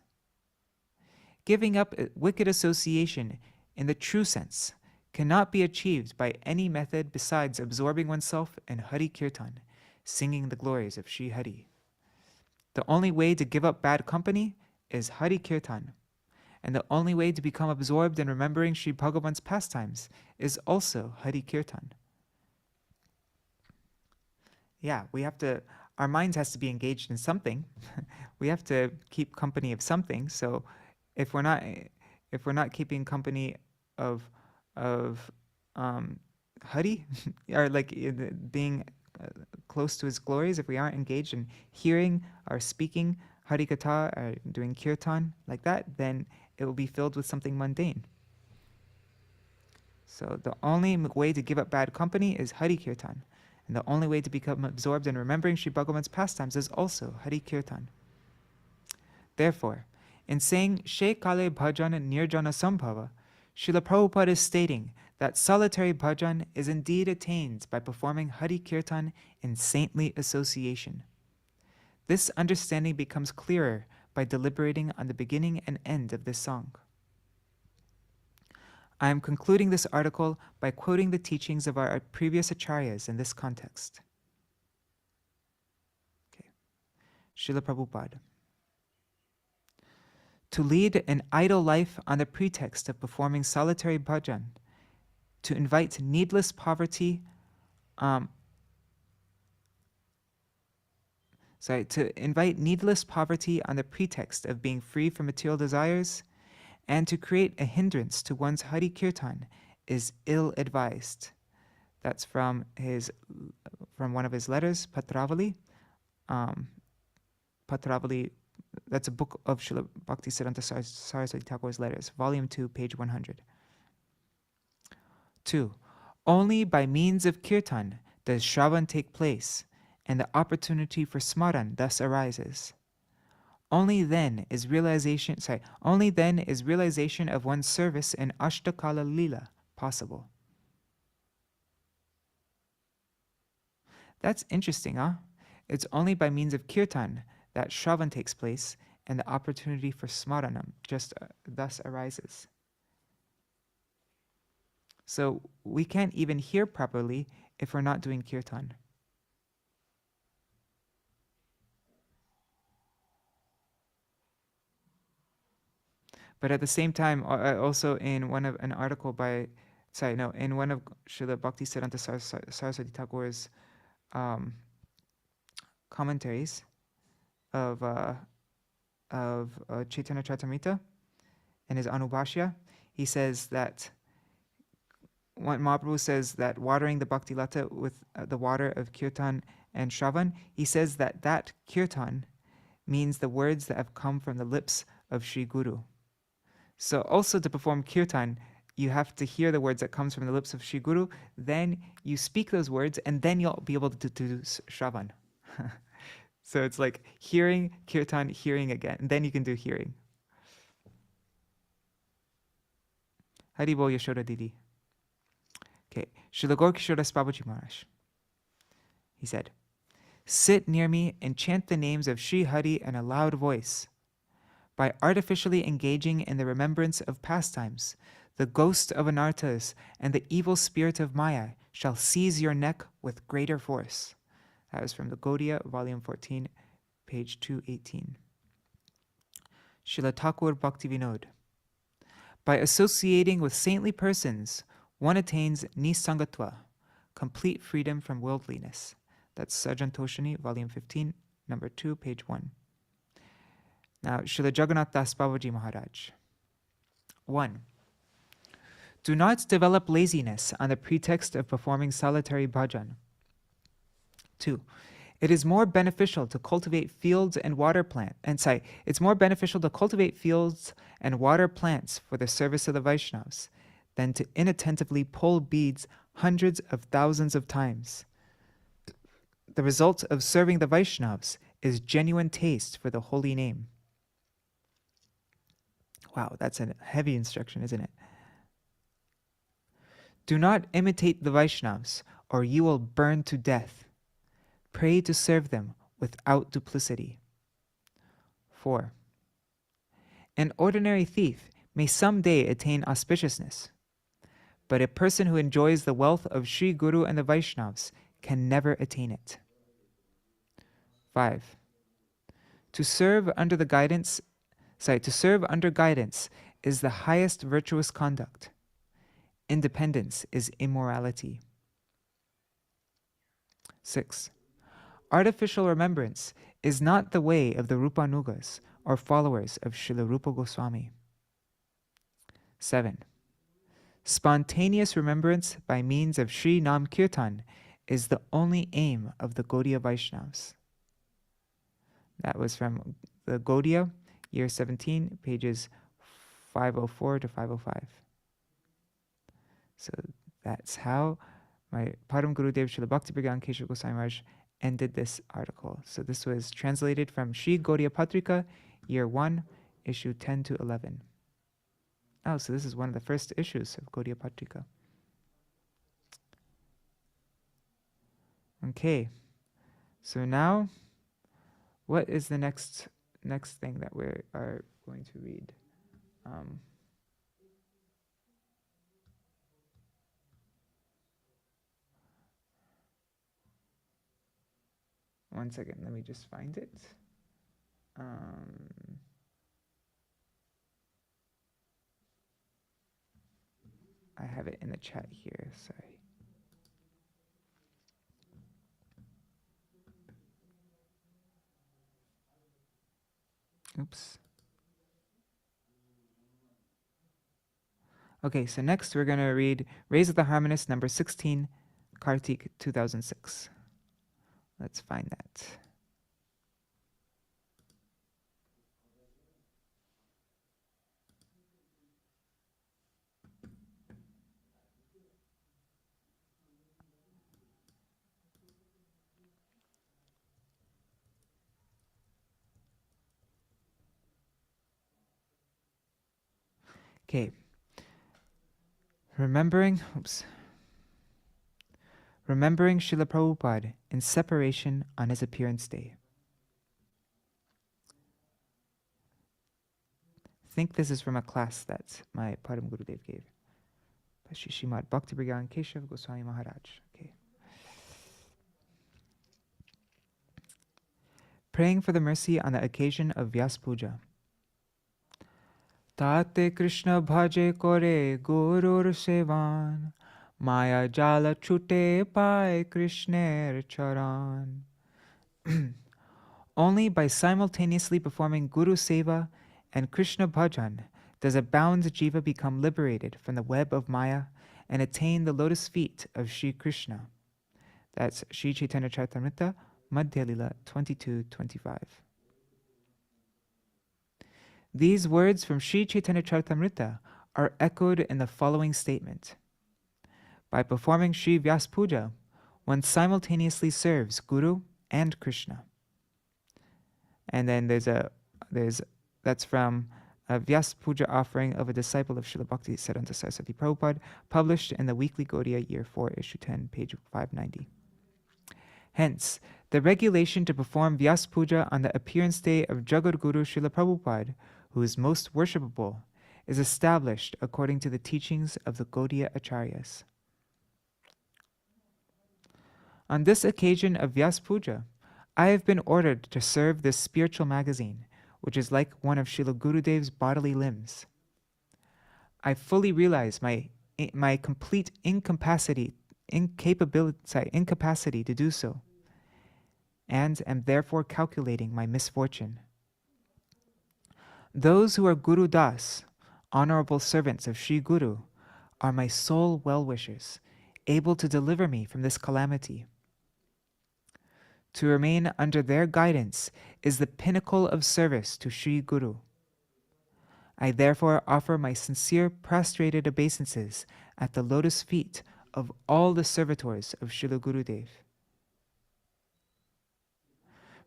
Giving up wicked association in the true sense cannot be achieved by any method besides absorbing oneself in Hari Kirtan, singing the glories of Shri Hari. The only way to give up bad company is Hari Kirtan, and the only way to become absorbed in remembering Sri Bhagavan's pastimes is also Hari Kirtan. Yeah, our minds has to be engaged in something. We have to keep company of something. So if we're not keeping company of Hari, or like being close to his glories, if we aren't engaged in hearing or speaking Hari Katha or doing kirtan like that, then it will be filled with something mundane. So the only way to give up bad company is Hari Kirtan. And the only way to become absorbed in remembering Sri Bhagavan's pastimes is also Hari Kirtan. Therefore, in saying Shekale bhajan nirjana sambhava, Śrīla Prabhupāda is stating that solitary bhajan is indeed attained by performing Hari Kirtan in saintly association. This understanding becomes clearer by deliberating on the beginning and end of this song. I am concluding this article by quoting the teachings of our previous acharyas in this context. Okay. Śrīla Prabhupāda. To lead an idle life on the pretext of performing solitary bhajan, to invite needless poverty, to invite needless poverty on the pretext of being free from material desires, and to create a hindrance to one's Hari Kirtan is ill-advised. That's from one of his letters, Patravali. Patravali, that's a book of Śrīla Bhaktisiddhānta Sarasvatī Ṭhākura's letters, volume 2, page 100. 2. Only by means of kirtan does Shravan take place, and the opportunity for smaran thus arises. Only then is realization of one's service in Ashtakala Lila possible. That's interesting, huh? It's only by means of kirtan that Shravan takes place, and the opportunity for smaranam just thus arises. So we can't even hear properly if we're not doing kirtan. But at the same time, also in in one of Śrīla Bhaktisiddhānta Sarasvatī Ṭhākura's commentaries of Chaitanya Charitamrita in his Anubhashya, he says that when Mahaprabhu says that watering the Bhakti Lata with the water of kirtan and shravan, he says that that kirtan means the words that have come from the lips of Sri Guru. So also to perform kirtan, you have to hear the words that comes from the lips of Sri Guru, then you speak those words, and then you'll be able to do shravan. So it's like hearing, kirtan, hearing again, and then you can do hearing. Hari Bol Yashoda Didi. Okay, Srila Gaura Babaji Maharaj. He said, "Sit near me and chant the names of Sri Hari in a loud voice. By artificially engaging in the remembrance of pastimes, the ghost of anarthas and the evil spirit of Maya shall seize your neck with greater force." That was from the Gaudiya, volume 14, page 218. Srila Thakur Bhakti Vinod. By associating with saintly persons, one attains nisangatva, complete freedom from worldliness. That's Sajantoshani, volume 15, number 2, page 1. Now, Srila Jagannath Das Babaji Maharaj. 1. Do not develop laziness on the pretext of performing solitary bhajan. 2. It is more beneficial to cultivate fields and water it's more beneficial to cultivate fields and water plants for the service of the Vaishnavas than to inattentively pull beads hundreds of thousands of times. The result of serving the Vaishnavas is genuine taste for the holy name. Wow, that's a heavy instruction, isn't it? Do not imitate the Vaishnavas, or you will burn to death. Pray to serve them without duplicity. 4. An ordinary thief may someday attain auspiciousness, but a person who enjoys the wealth of Sri Guru and the Vaishnavas can never attain it. 5. To serve under guidance is the highest virtuous conduct. Independence is immorality. 6. Artificial remembrance is not the way of the Rupanugas or followers of Srila Rupa Gosvāmī. 7. Spontaneous remembrance by means of Sri Nam Kirtan is the only aim of the Gaudiya Vaishnavas. That was from the Gaudiya, year 17, pages 504 to 505. So that's how my Param Gurudev Srila Bhakti Brigyan Keśava Gosvāmī Maharaj ended this article. So this was translated from Sri Gaudiya Patrika, year 1, issue 10 to 11. Oh, so this is one of the first issues of Gaudiya Patrika. Okay, so now, what is the next thing that we are going to read? One second, let me just find it. I have it in the chat here, sorry. Oops. Okay, so next we're going to read Rays of the Harmonist, number 16, Kārtika 2006. Let's find that. Okay. Remembering Śrīla Prabhupāda in separation on his appearance day. I think this is from a class that my Param Gurudev gave. Shrimad Bhakti Brigyan Keśava Gosvāmī Mahārāja. Okay. Praying for the mercy on the occasion of Vyas Puja. Tate Krishna bhaje kore gurur sevan, maya jala chute pai Krishner charan. Only by simultaneously performing Guru Seva and Krishna Bhajan does a bound jiva become liberated from the web of Maya and attain the lotus feet of Sri Krishna. That's Sri Chaitanya Charitamrita, Madhya Lila 22:25. These words from Sri Chaitanya Charitamrita are echoed in the following statement. By performing Sri Vyas Puja, one simultaneously serves Guru and Krishna. And then that's from a Vyas Puja offering of a disciple of Śrīla Bhaktisiddhānta Sarasvatī Prabhupāda, published in the Weekly Gaudiya, Year 4, Issue 10, page 590. Hence, the regulation to perform Vyas Puja on the appearance day of Jagadguru Śrīla Prabhupāda, who is most worshipable, is established according to the teachings of the Gaudiya Acharyas. On this occasion of Vyas Puja, I have been ordered to serve this spiritual magazine, which is like one of Srila Gurudev's bodily limbs. I fully realize my complete incapacity to do so, and am therefore calculating my misfortune. Those who are Guru Das, honorable servants of Sri Guru, are my sole well-wishers, able to deliver me from this calamity. To remain under their guidance is the pinnacle of service to Sri Guru. I therefore offer my sincere prostrated obeisances at the lotus feet of all the servitors of Srila Gurudev.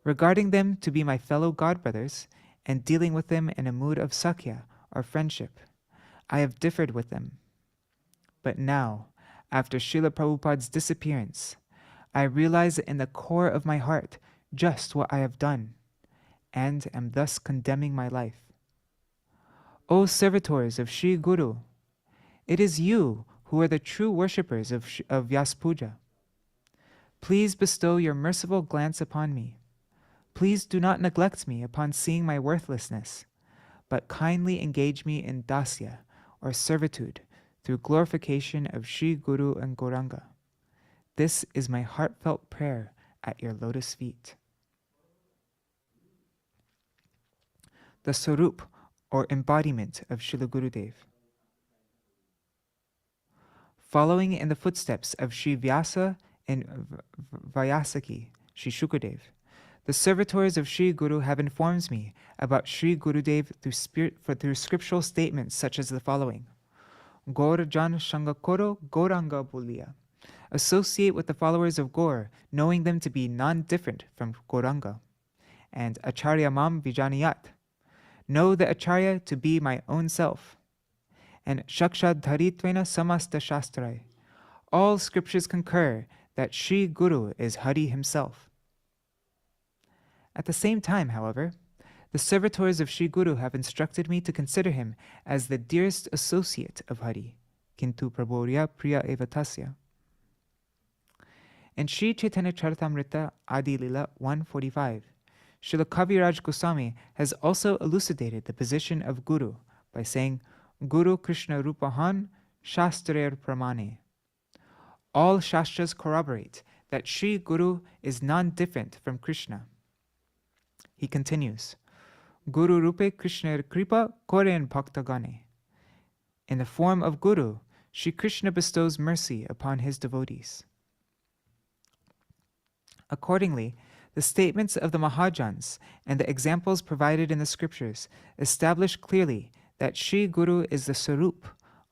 Regarding them to be my fellow godbrothers, and dealing with them in a mood of sakhya, or friendship, I have differed with them. But now, after Srila Prabhupada's disappearance, I realize in the core of my heart just what I have done, and am thus condemning my life. O servitors of Sri Guru, it is you who are the true worshippers of Vyas Puja. Please bestow your merciful glance upon me. Please do not neglect me upon seeing my worthlessness, but kindly engage me in dasya, or servitude, through glorification of Sri Guru and Gauranga. This is my heartfelt prayer at your lotus feet. The Sarup, or embodiment of Srila Gurudev. Following in the footsteps of Sri Vyasa and Vyasaki, Sri Shukadev, the servitors of Sri Guru have informed me about Sri Gurudev through scriptural statements such as the following. Gaur Jan Shangakoro Gauranga Bulia. Associate with the followers of Gaur, knowing them to be non-different from Gauranga. And Acharya Mam Vijaniyat. Know the Acharya to be my own self. And Shakshad Dharitvena Samasta Shastrai. All scriptures concur that Sri Guru is Hari himself. At the same time, however, the servitors of Sri Guru have instructed me to consider him as the dearest associate of Hari, Kintu Prabhurya Priya Evatasya. In Sri Chaitanya Charitamrita Adi Lila 145, Śrīla Kaviraj Gosvāmī has also elucidated the position of Guru by saying, Guru Krishna Rupahan Shastrer Pramane. All Shastras corroborate that Sri Guru is non-different from Krishna. He continues, Guru Rupe Krishna Kripa Koren Bhaktagane. In the form of Guru, Sri Krishna bestows mercy upon his devotees. Accordingly, the statements of the Mahājans and the examples provided in the scriptures establish clearly that Sri Guru is the Sarup,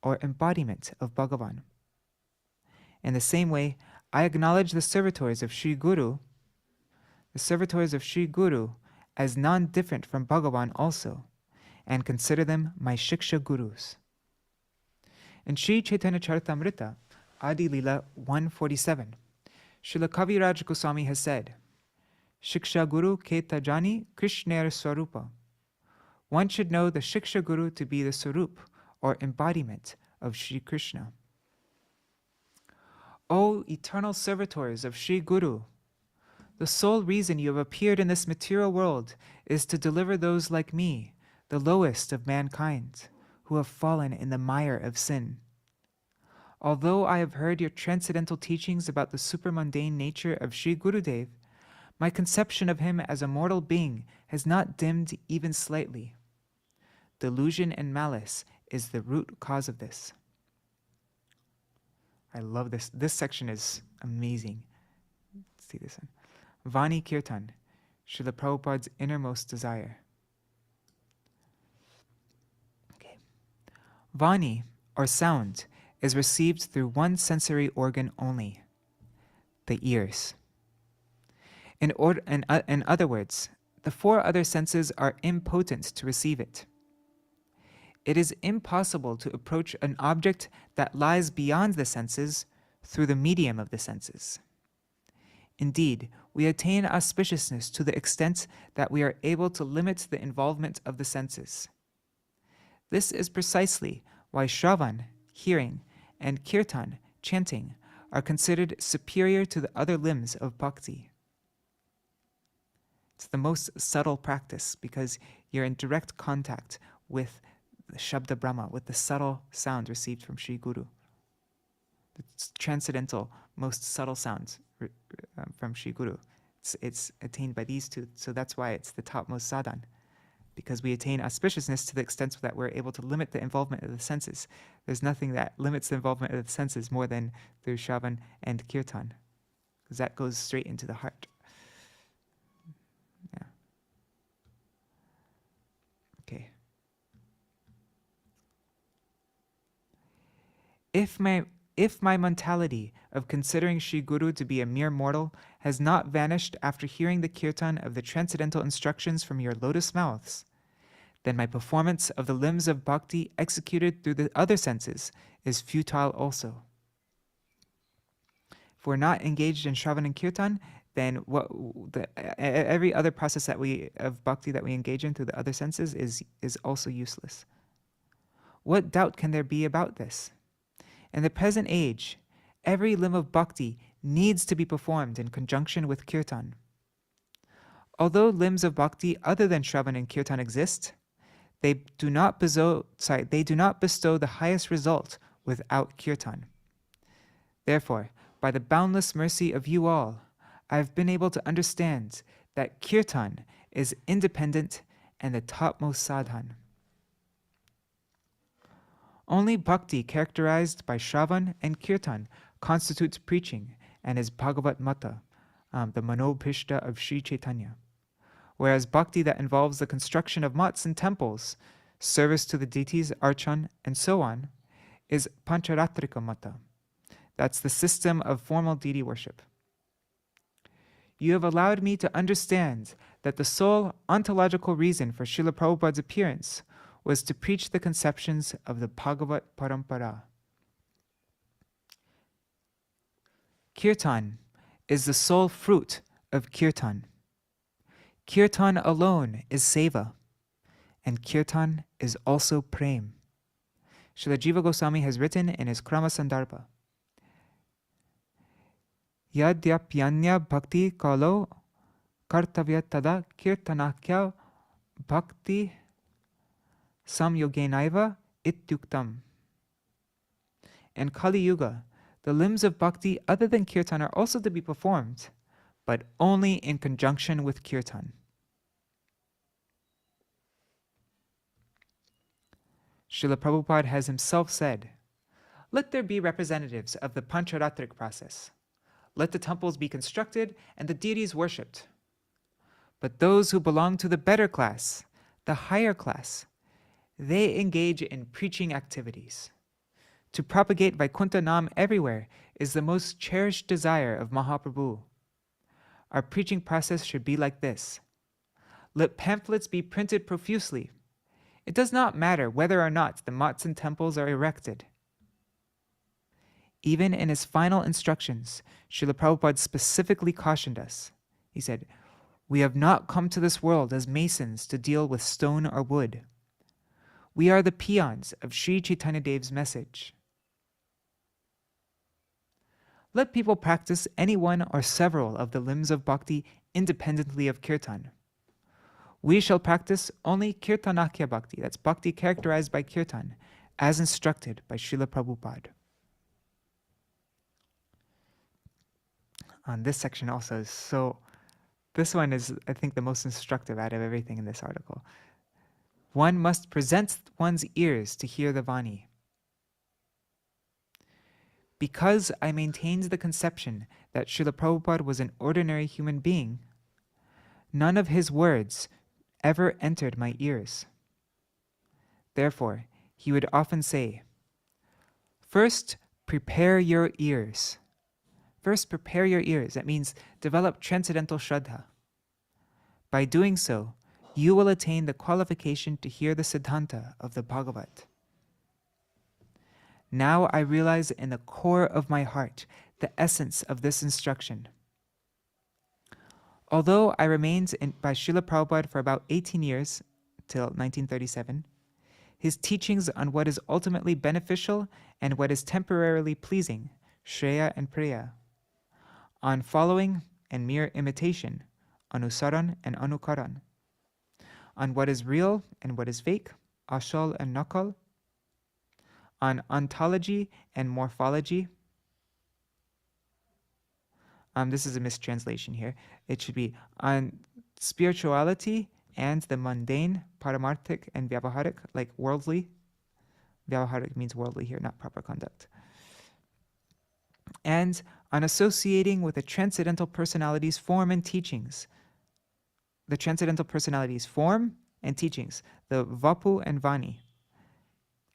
or embodiment of Bhagavan. In the same way, I acknowledge the servitors of Sri Guru as non-different from Bhagavan also, and consider them my Shiksha Gurus. In Sri Chaitanya Charitamrita, Adi Lila 147, Srila Kaviraj Goswami has said, Shiksha Guru ke tajani Krishner Swarupa. One should know the Shiksha Guru to be the Swarup, or embodiment, of Sri Krishna. O eternal servitors of Sri Guru, the sole reason you have appeared in this material world is to deliver those like me, the lowest of mankind, who have fallen in the mire of sin. Although I have heard your transcendental teachings about the supermundane nature of Sri Gurudev, my conception of him as a mortal being has not dimmed even slightly. Delusion and malice is the root cause of this. I love this. This section is amazing. Let's see this one. Vani Kirtan, Śrīla Prabhupāda's innermost desire. Okay. Vani, or sound, is received through one sensory organ only, the ears. In other words, the four other senses are impotent to receive it. It is impossible to approach an object that lies beyond the senses through the medium of the senses. Indeed, we attain auspiciousness to the extent that we are able to limit the involvement of the senses. This is precisely why Shravan, hearing, and Kirtan, chanting, are considered superior to the other limbs of bhakti. It's the most subtle practice because you're in direct contact with the Shabda Brahma, with the subtle sound received from Sri Guru. The transcendental, most subtle sounds from Sri Guru. It's attained by these two, so that's why it's the topmost sadhan, because we attain auspiciousness to the extent that we're able to limit the involvement of the senses. There's nothing that limits the involvement of the senses more than through Shravan and Kirtan, because that goes straight into the heart. Yeah. Okay. If my mentality of considering Sri Guru to be a mere mortal has not vanished after hearing the kirtan of the transcendental instructions from your lotus mouths, then my performance of the limbs of bhakti executed through the other senses is futile also. If we're not engaged in Shravan and Kirtan, then every other process of bhakti that we engage in through the other senses is also useless. What doubt can there be about this? In the present age, every limb of bhakti needs to be performed in conjunction with kirtan. Although limbs of bhakti other than Shravan and Kirtan exist, they do not bestow the highest result without kirtan. Therefore, by the boundless mercy of you all, I have been able to understand that kirtan is independent and the topmost sadhan. Only bhakti characterized by Shravan and Kirtan constitutes preaching and is Bhagavat Mata, the Manobhishta of Sri Chaitanya. Whereas bhakti that involves the construction of mats and temples, service to the deities, archan, and so on, is Pancharatrika Mata. That's the system of formal deity worship. You have allowed me to understand that the sole ontological reason for Śrīla Prabhupāda's appearance was to preach the conceptions of the Bhagavat Parampara. Kirtan is the sole fruit of Kirtan. Kirtan alone is seva, and Kirtan is also prem. Srila Jiva Goswami has written in his Krama Sandarbha, Yadyapyanya bhakti kalo kartavya tada kirtanakya bhakti samyogenaiva ityuktam. In Kali Yuga, the limbs of bhakti other than kirtan are also to be performed, but only in conjunction with kirtan. Śrīla Prabhupāda has himself said, "Let there be representatives of the Pancharatric process. Let the temples be constructed and the deities worshipped. But those who belong to the better class, the higher class, they engage in preaching activities. To propagate Vaikuntha Nam everywhere is the most cherished desire of Mahaprabhu. Our preaching process should be like this. Let pamphlets be printed profusely. It does not matter whether or not the mats and temples are erected. Even in his final instructions, Śrīla Prabhupāda specifically cautioned us. He said, "We have not come to this world as masons to deal with stone or wood. We are the peons of Sri Chaitanya Dev's message. Let people practice any one or several of the limbs of bhakti independently of kirtan. We shall practice only kirtanakya bhakti, that's bhakti characterized by kirtan, as instructed by Śrīla Prabhupāda." On this section also is this one is, I think, the most instructive out of everything in this article. One must present one's ears to hear the Vani. Because I maintained the conception that Śrīla Prabhupāda was an ordinary human being, none of his words ever entered my ears. Therefore, he would often say, "First, prepare your ears." First, prepare your ears. That means develop transcendental Shraddha. By doing so, you will attain the qualification to hear the Siddhanta of the Bhagavat. Now I realize in the core of my heart the essence of this instruction. Although I remained by Śrīla Prabhupāda for about 18 years, till 1937, his teachings on what is ultimately beneficial and what is temporarily pleasing, Shreya and Preya, on following and mere imitation, Anusaran and Anukaran, on what is real and what is fake, Ashal and Nakal, on ontology and morphology. This is a mistranslation here. It should be on spirituality and the mundane, paramarthik and vyavaharik, like worldly. Vyavaharik means worldly here, not proper conduct. And on associating with the transcendental personality's form and teachings. The transcendental personality's form and teachings, the Vapu and Vani.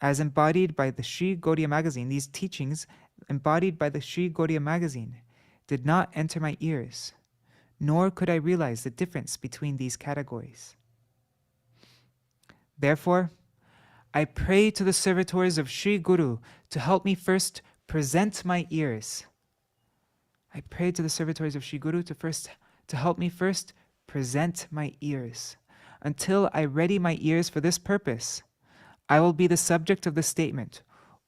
As embodied by the Sri Gaudiya magazine, these teachings embodied by the Sri Gaudiya magazine did not enter my ears, nor could I realize the difference between these categories. Therefore, I pray to the servitors of Sri Guru to help me first present my ears. I pray to the servitors of Sri Guru to help me first present my ears. Until I ready my ears for this purpose, I will be the subject of the statement,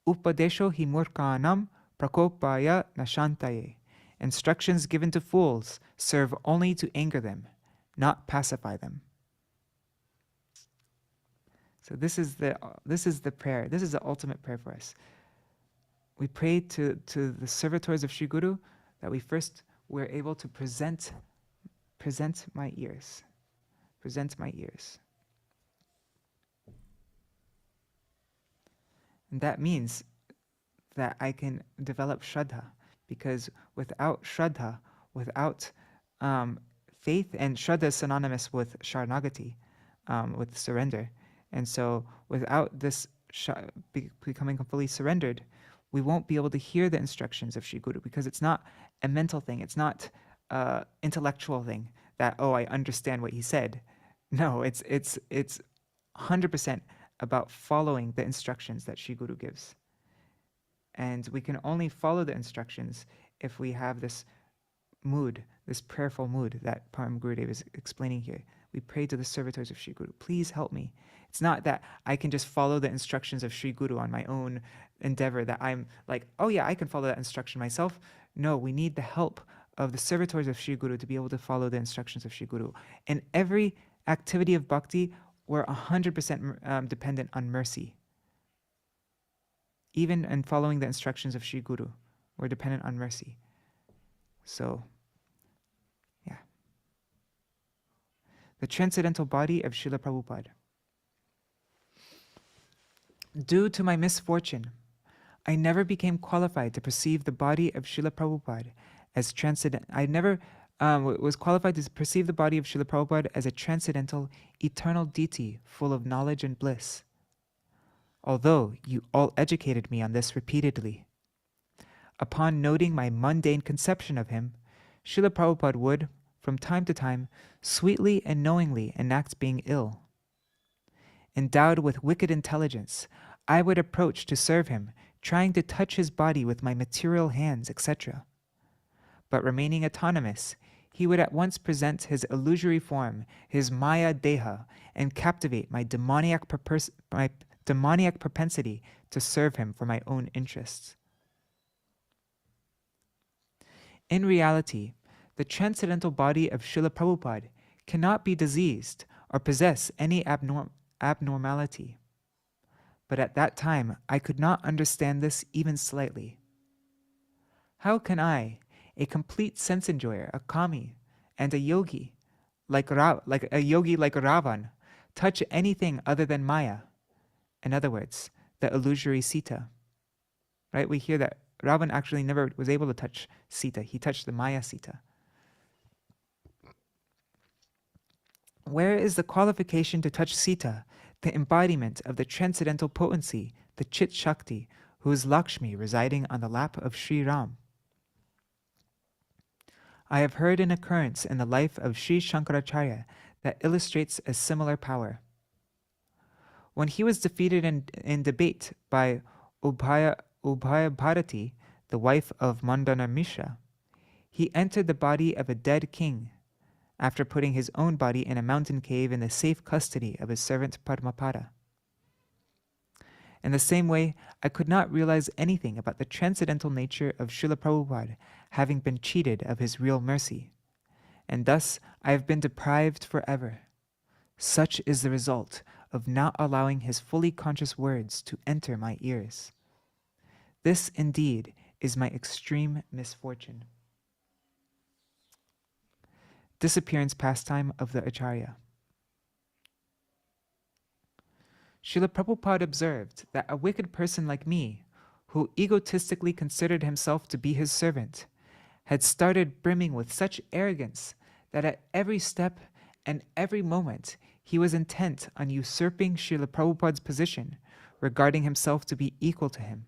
Upadesho hi murkanam prakopaya nashantaye. Instructions given to fools serve only to anger them, not pacify them. So this is the prayer. This is the ultimate prayer for us. We pray to the servitors of Sri Guru that we're able to present my ears. Present my ears. And that means that I can develop Shraddha, because without Shraddha, without faith, and Shraddha is synonymous with Sharanagati, with surrender. And so without this becoming fully surrendered, we won't be able to hear the instructions of Sri Guru, because it's not a mental thing. It's not an intellectual thing that, oh, I understand what he said. No, it's 100% about following the instructions that Sri Guru gives. And we can only follow the instructions if we have this mood, this prayerful mood that Param Gurudev is explaining here. We pray to the servitors of Sri Guru, please help me. It's not that I can just follow the instructions of Sri Guru on my own endeavor, that I'm like, oh yeah, I can follow that instruction myself. No, we need the help of the servitors of Sri Guru to be able to follow the instructions of Sri Guru. In every activity of bhakti, we're 100% dependent on mercy. Even in following the instructions of Sri Guru, we're dependent on mercy. So, yeah. The transcendental body of Śrīla Prabhupāda. Due to my misfortune, I never became qualified to perceive the body of Śrīla Prabhupāda as transcendental. I never was qualified to perceive the body of Śrīla Prabhupāda as a transcendental, eternal deity full of knowledge and bliss. Although you all educated me on this repeatedly. Upon noting my mundane conception of him, Śrīla Prabhupāda would, from time to time, sweetly and knowingly enact being ill. Endowed with wicked intelligence, I would approach to serve him, trying to touch his body with my material hands, etc. But remaining autonomous, he would at once present his illusory form, his Maya Deha, and captivate my demoniac propensity to serve him for my own interests. In reality, the transcendental body of Śrīla Prabhupāda cannot be diseased or possess any abnormality. But at that time, I could not understand this even slightly. How can I, a complete sense enjoyer, a kami, and a yogi like Ravan, touch anything other than Maya? In other words, the illusory Sita. Right? We hear that Ravan actually never was able to touch Sita. He touched the Maya Sita. Where is the qualification to touch Sita, the embodiment of the transcendental potency, the Chit Shakti, who is Lakshmi residing on the lap of Sri Ram? I have heard an occurrence in the life of Sri Shankaracharya that illustrates a similar power. When he was defeated in debate by Ubhaya Bharati, the wife of Mandana Mishra, he entered the body of a dead king, after putting his own body in a mountain cave in the safe custody of his servant Padmapada. In the same way, I could not realize anything about the transcendental nature of Śrīla Prabhupāda, having been cheated of his real mercy, and thus I have been deprived forever. Such is the result of not allowing his fully conscious words to enter my ears. This indeed is my extreme misfortune. Disappearance pastime of the Acharya. Śrīla Prabhupāda observed that a wicked person like me, who egotistically considered himself to be his servant, had started brimming with such arrogance that at every step and every moment he was intent on usurping Śrīla Prabhupāda's position, regarding himself to be equal to him.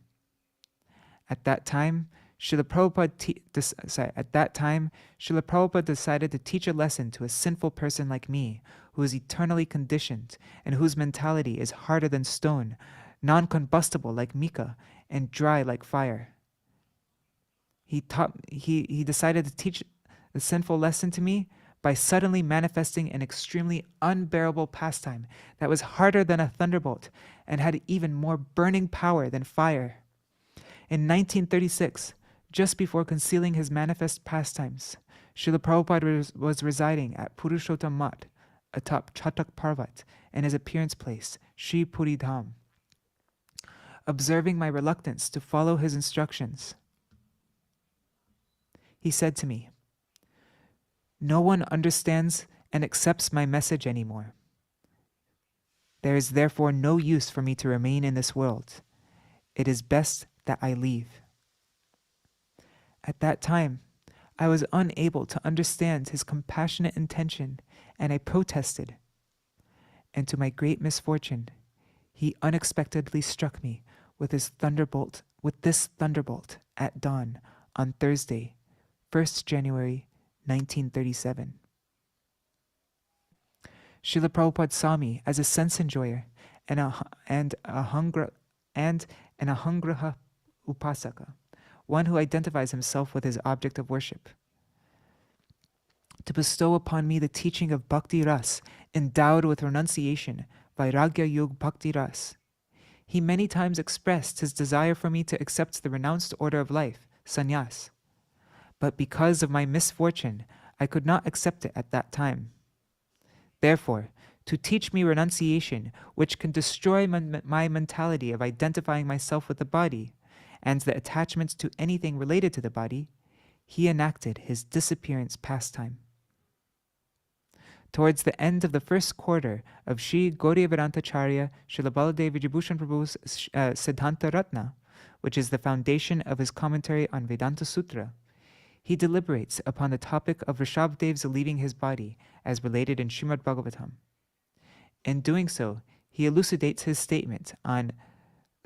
At that time, Śrīla Prabhupāda decided to teach a lesson to a sinful person like me, who is eternally conditioned and whose mentality is harder than stone, non-combustible like mica, and dry like fire. He decided to teach the sinful lesson to me by suddenly manifesting an extremely unbearable pastime that was harder than a thunderbolt and had even more burning power than fire. In 1936, just before concealing his manifest pastimes, Śrīla Prabhupāda was residing at Purushottam Mat, atop Chatak Parvat, in his appearance place, Sri Puri Dham. Observing my reluctance to follow his instructions, he said to me, "No one understands and accepts my message anymore. There is therefore no use for me to remain in this world. It is best that I leave." At that time, I was unable to understand his compassionate intention, and I protested. And to my great misfortune, he unexpectedly struck me with this thunderbolt at dawn on Thursday, 1st January 1937. Śrīla Prabhupāda saw me as a sense enjoyer and a Ahangraha Upasaka, one who identifies himself with his object of worship. To bestow upon me the teaching of Bhakti Ras, endowed with renunciation, Vairagya Yog Bhakti Ras. He many times expressed his desire for me to accept the renounced order of life, sannyas. But because of my misfortune, I could not accept it at that time. Therefore, to teach me renunciation, which can destroy my mentality of identifying myself with the body, and the attachments to anything related to the body, he enacted his disappearance pastime. Towards the end of the first quarter of Sri Gauriya Vedantacharya Śrīla Baladev Vijayabhushan Prabhu's Kṛti-ratna, which is the foundation of his commentary on Vedanta Sutra, he deliberates upon the topic of Rishabhdev's leaving his body, as related in Srimad Bhagavatam. In doing so, he elucidates his statement on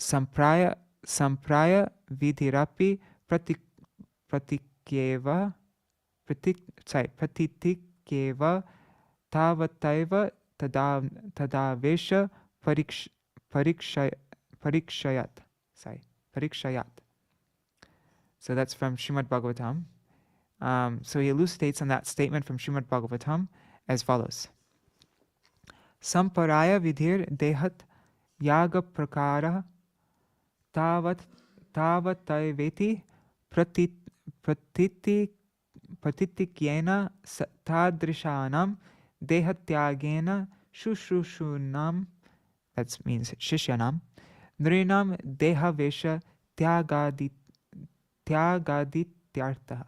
Sampraya Vidhirapi Pratityeva Tavataiva Tadavesha Parikshayat. parikshayat. So that's from Srimad Bhagavatam. So he elucidates on that statement from Srimad Bhagavatam as follows. Samparaya vidhir dehat yaga prakara tavatayveti pratitikyena tadrishanam dehatyagena shushushunam, that means shishyanam, nrinam dehavesha tyagadityartha.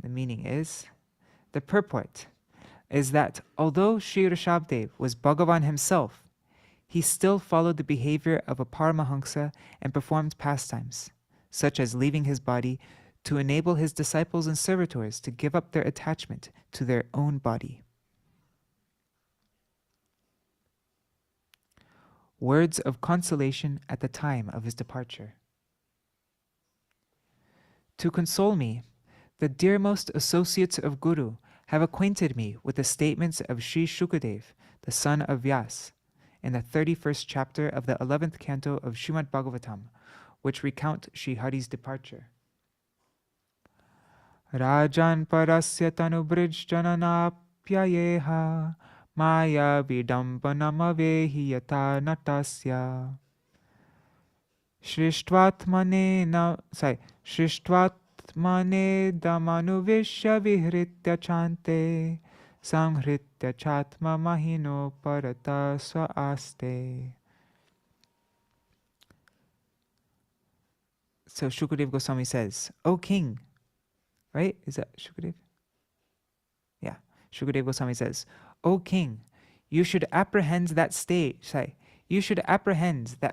The meaning is, the purport is that although Sri Rishabhdev was Bhagavan himself, he still followed the behavior of a Paramahamsa and performed pastimes, such as leaving his body to enable his disciples and servitors to give up their attachment to their own body. Words of consolation at the time of his departure. To console me, the dearmost associates of Guru have acquainted me with the statements of Sri Shukadev, the son of Vyas, in the 31st chapter of the 11th canto of Srimad Bhagavatam, which recount Sri Hari's departure. Rajan parasya tanubrij jananapyayeha maya vidampanamavehi yata natasya srishtvatmane damanuvishya vihritya chante samhritya chatma mahino parata swaaste. So Shukadev Goswami says, O king, right? Is that Shukadev? Yeah. Shukadev Goswami says, O king, you should apprehend that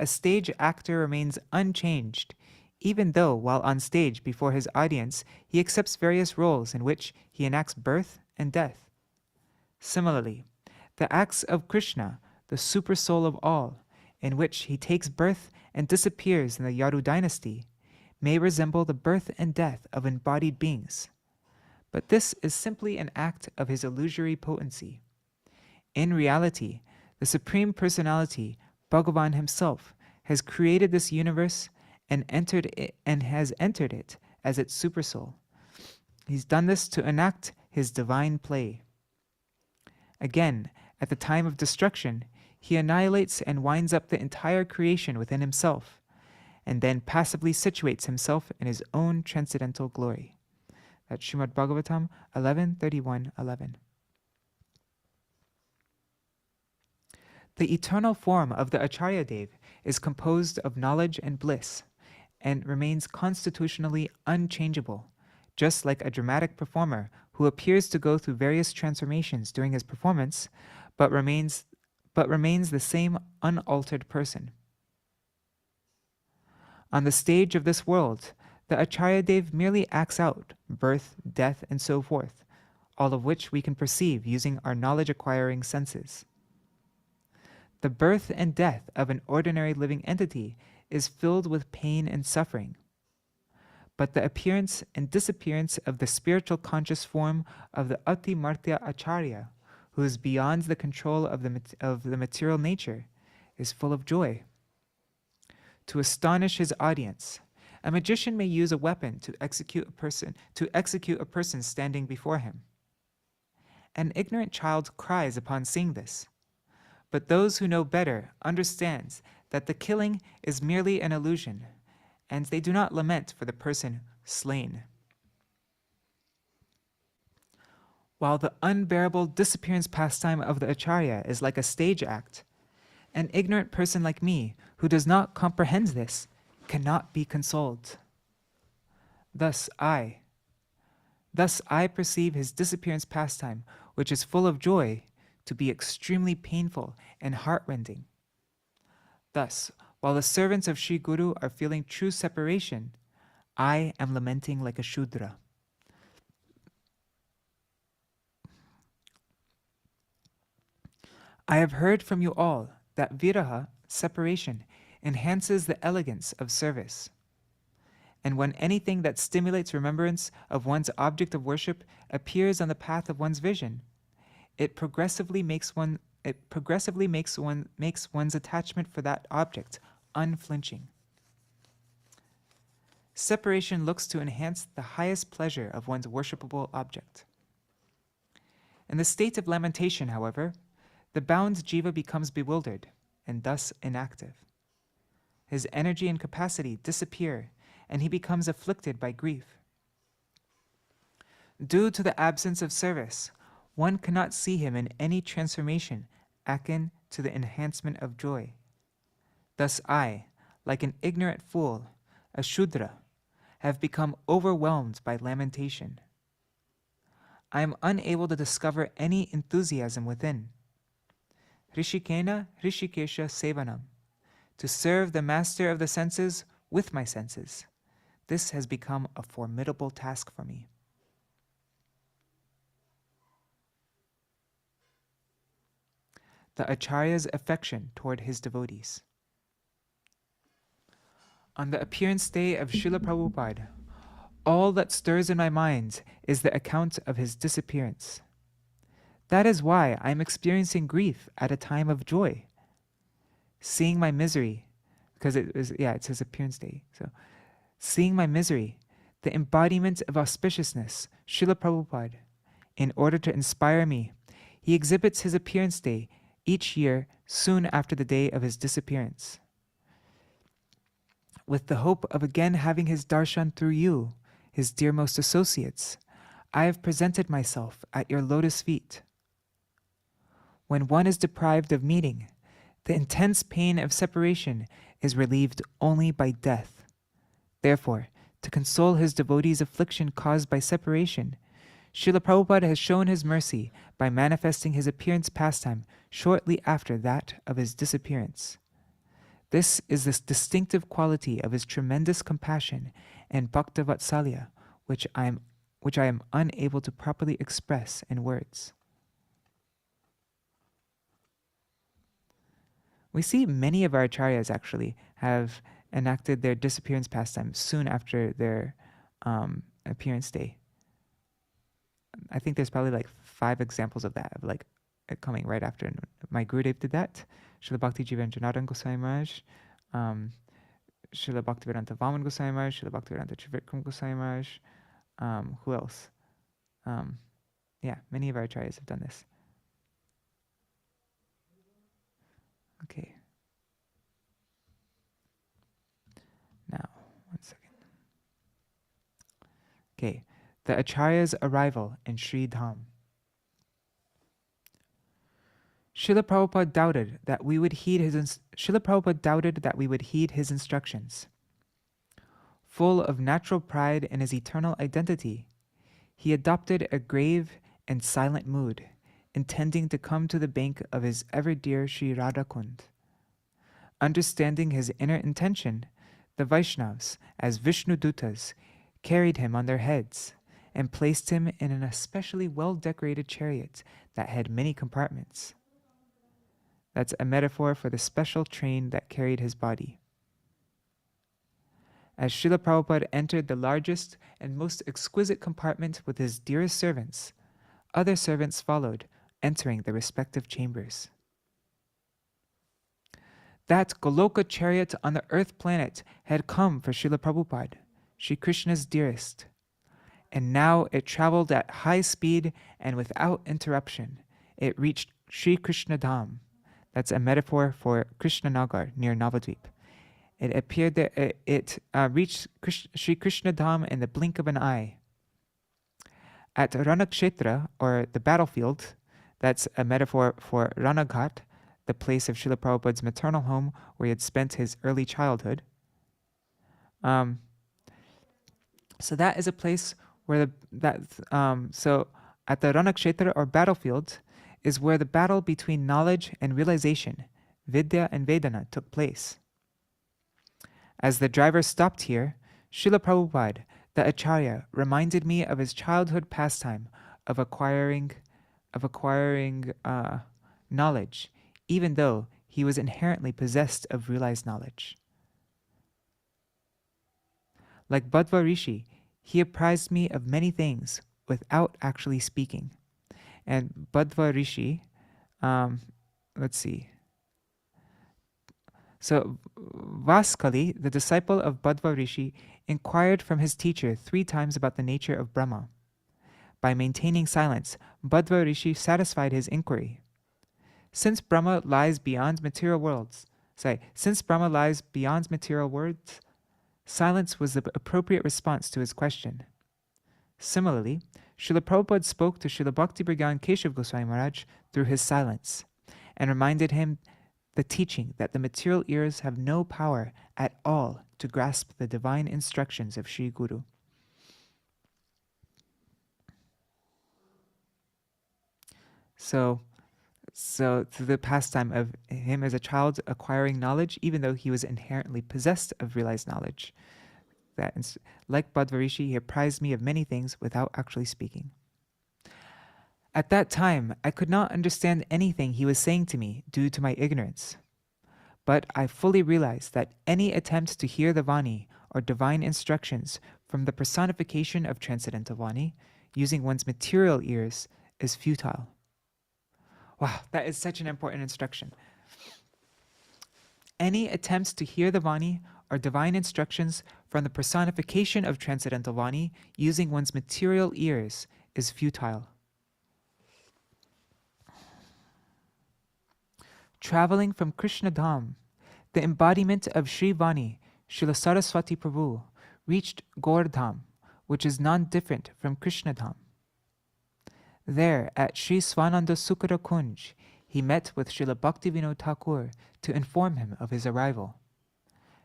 a stage actor remains unchanged, even though while on stage before his audience, he accepts various roles in which he enacts birth and death. Similarly, the acts of Krishna, the super soul of all, in which he takes birth and disappears in the Yadu dynasty, may resemble the birth and death of embodied beings. But this is simply an act of his illusory potency. In reality, the Supreme Personality, Bhagavan himself, has created this universe and has entered it as its supersoul. He's done this to enact his divine play. Again, at the time of destruction, he annihilates and winds up the entire creation within himself, and then passively situates himself in his own transcendental glory. That's Srimad Bhagavatam 11:31-11. The eternal form of the Acharya Dev is composed of knowledge and bliss, and remains constitutionally unchangeable, just like a dramatic performer who appears to go through various transformations during his performance, but remains the same unaltered person. On the stage of this world, the Acharya Dev merely acts out birth, death, and so forth, all of which we can perceive using our knowledge-acquiring senses. The birth and death of an ordinary living entity is filled with pain and suffering. But the appearance and disappearance of the spiritual conscious form of the Ati Martya Acharya, who is beyond the control of the material nature, is full of joy. To astonish his audience, a magician may use a weapon to execute a person standing before him. An ignorant child cries upon seeing this, but those who know better understand that the killing is merely an illusion, and they do not lament for the person slain. While the unbearable disappearance pastime of the Acharya is like a stage act, an ignorant person like me, who does not comprehend this, cannot be consoled. Thus I perceive his disappearance pastime, which is full of joy, to be extremely painful and heartrending. Thus, while the servants of Sri Guru are feeling true separation, I am lamenting like a Shudra. I have heard from you all that viraha, separation, enhances the elegance of service. And when anything that stimulates remembrance of one's object of worship appears on the path of one's vision, it progressively makes one it progressively makes one's attachment for that object unflinching. Separation looks to enhance the highest pleasure of one's worshipable object. In the state of lamentation, however, the bound jiva becomes bewildered and thus inactive. His energy and capacity disappear, and he becomes afflicted by grief. Due to the absence of service, one cannot see him in any transformation akin to the enhancement of joy. Thus I, like an ignorant fool, a Shudra, have become overwhelmed by lamentation. I am unable to discover any enthusiasm within. Rishikena Rishikesha Sevanam, to serve the master of the senses with my senses. This has become a formidable task for me. The Acharya's affection toward his devotees. On the appearance day of Śrīla Prabhupāda, all that stirs in my mind is the account of his disappearance. That is why I am experiencing grief at a time of joy. Seeing my misery, because it's his appearance day. So, seeing my misery, the embodiment of auspiciousness, Śrīla Prabhupāda, in order to inspire me, he exhibits his appearance day each year soon after the day of his disappearance. With the hope of again having his darshan through you, his dearmost associates, I have presented myself at your lotus feet. When one is deprived of meeting, the intense pain of separation is relieved only by death. Therefore, to console his devotees' affliction caused by separation, Śrīla Prabhupāda has shown his mercy by manifesting his appearance pastime shortly after that of his disappearance. This is the distinctive quality of his tremendous compassion and bhakta vatsalya, which I am unable to properly express in words. We see many of our acharyas actually have enacted their disappearance pastime soon after their appearance day. I think there's probably like 5 examples of that, of like coming right after. My Gurudev did that. Śrīla Bhakti Jivan Janardhan Goswami Maharaj, Śrīla Bhaktivedanta Vaman Goswami Maharaj, Śrīla Bhaktivedanta Trivikram Goswami Maharaj. Who else? Many of our acharyas have done this. Okay. Now, one second. Okay. The Acharya's arrival in Sri Dham. Śrīla Prabhupāda doubted that we would heed his instructions. Full of natural pride in his eternal identity, he adopted a grave and silent mood, intending to come to the bank of his ever-dear Sri Radhakund. Understanding his inner intention, the Vaishnavas, as Vishnu Dutas, carried him on their heads and placed him in an especially well-decorated chariot that had many compartments. That's a metaphor for the special train that carried his body. As Śrīla Prabhupāda entered the largest and most exquisite compartment with his dearest servants, other servants followed, entering the respective chambers. That Goloka chariot on the earth planet had come for Śrīla Prabhupāda, Sri Krishna's dearest, and now it traveled at high speed and without interruption. It reached Sri Krishna Dham. That's a metaphor for Krishna Nagar near Navadvip. It appeared that it reached Sri Krishna Dham in the blink of an eye. At Ranakshetra, or the battlefield, that's a metaphor for Ranaghat, the place of Śrīla Prabhupāda's maternal home where he had spent his early childhood. So that is a place where so at the Ranakshetra, or battlefield, is where the battle between knowledge and realization, Vidya and Vedana, took place. As the driver stopped here, Śrīla Prabhupāda, the Acharya, reminded me of his childhood pastime of acquiring knowledge, even though he was inherently possessed of realized knowledge. Like Badva Rishi, he apprised me of many things without actually speaking. And Badva Rishi let's see. So Vaskali, the disciple of Badva Rishi, inquired from his teacher 3 times about the nature of Brahma. By maintaining silence, Badva Rishi satisfied his inquiry. Since Brahma lies beyond material worlds, silence was the appropriate response to his question. Similarly, Śrīla Prabhupāda spoke to Śrīla Bhakti Keśava Gosvāmī Mahārāja through his silence and reminded him the teaching that the material ears have no power at all to grasp the divine instructions of Sri Guru. So through the pastime of him as a child acquiring knowledge, even though he was inherently possessed of realized knowledge, that like Badva Rishi, he apprised me of many things without actually speaking. At that time, I could not understand anything he was saying to me due to my ignorance. But I fully realized that any attempt to hear the Vani or divine instructions from the personification of transcendental Vani using one's material ears is futile. Wow, that is such an important instruction. Any attempts to hear the Vani or divine instructions from the personification of transcendental Vani using one's material ears is futile. Traveling from Krishna Dham, the embodiment of Sri Vani, Śrīla Sarasvatī Prabhu, reached Gaur Dham, which is non-different from Krishna Dham. There, at Sri Swananda Sukara Kunj, he met with Śrīla Bhaktivinoda Thakur to inform him of his arrival.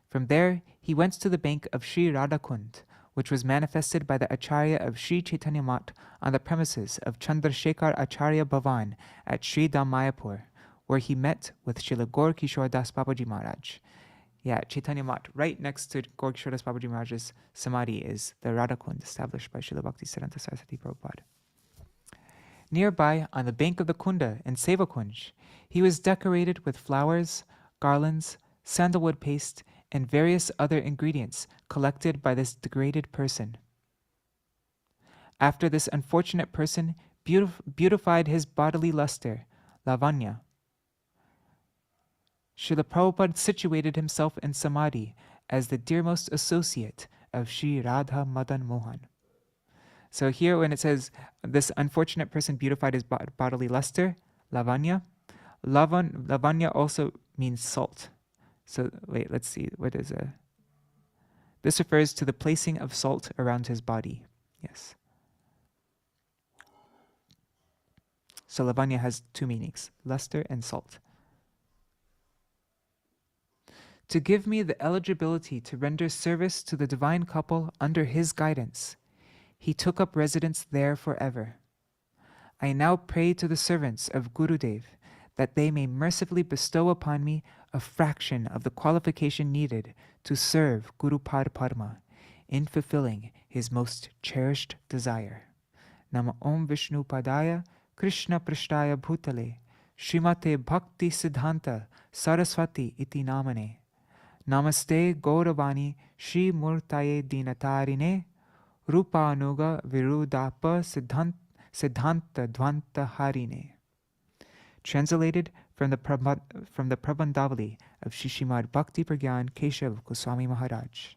From there, he went to the bank of Sri Radhakund, which was manifested by the Acharya of Sri Chaitanya Math on the premises of Chandrasekhar Acharya Bhavan at Sri Dham Mayapur, where he met with Śrīla Gaur Kishore Das Babaji Maharaj. Yeah, Chaitanya Math, right next to Gaur Kishore Das Babaji Maharaj's samadhi is the Radhakund established by Śrīla Bhaktisiddhānta Sarasvatī Prabhupāda. Nearby, on the bank of the Kunda in Seva Kunj, he was decorated with flowers, garlands, sandalwood paste, and various other ingredients collected by this degraded person. After this unfortunate person beautified his bodily luster, lavanya, Śrīla Prabhupāda situated himself in samadhi as the dearmost associate of Sri Radha Madan Mohan. So here when it says this unfortunate person beautified his bodily luster, lavanya, lavanya also means salt. So wait, let's see, what is a... This refers to the placing of salt around his body. Yes. So lavanya has 2 meanings, luster and salt. To give me the eligibility to render service to the divine couple under his guidance, he took up residence there forever. I now pray to the servants of Gurudev that they may mercifully bestow upon me a fraction of the qualification needed to serve Guru Pad Padma in fulfilling his most cherished desire. Nama Om Vishnu Padaya Krishna Prishtaya Bhutale Srimate Bhaktisiddhānta Sarasvatī Iti Namane Namaste Gauravani Shri Murtaye Dinatarine Rupanuga Virudapa Siddhanta Dvanta Harine. Translated from the Prabandhavali of Shishimad Bhakti Prajñāna Keśava Gosvāmī Mahārāja.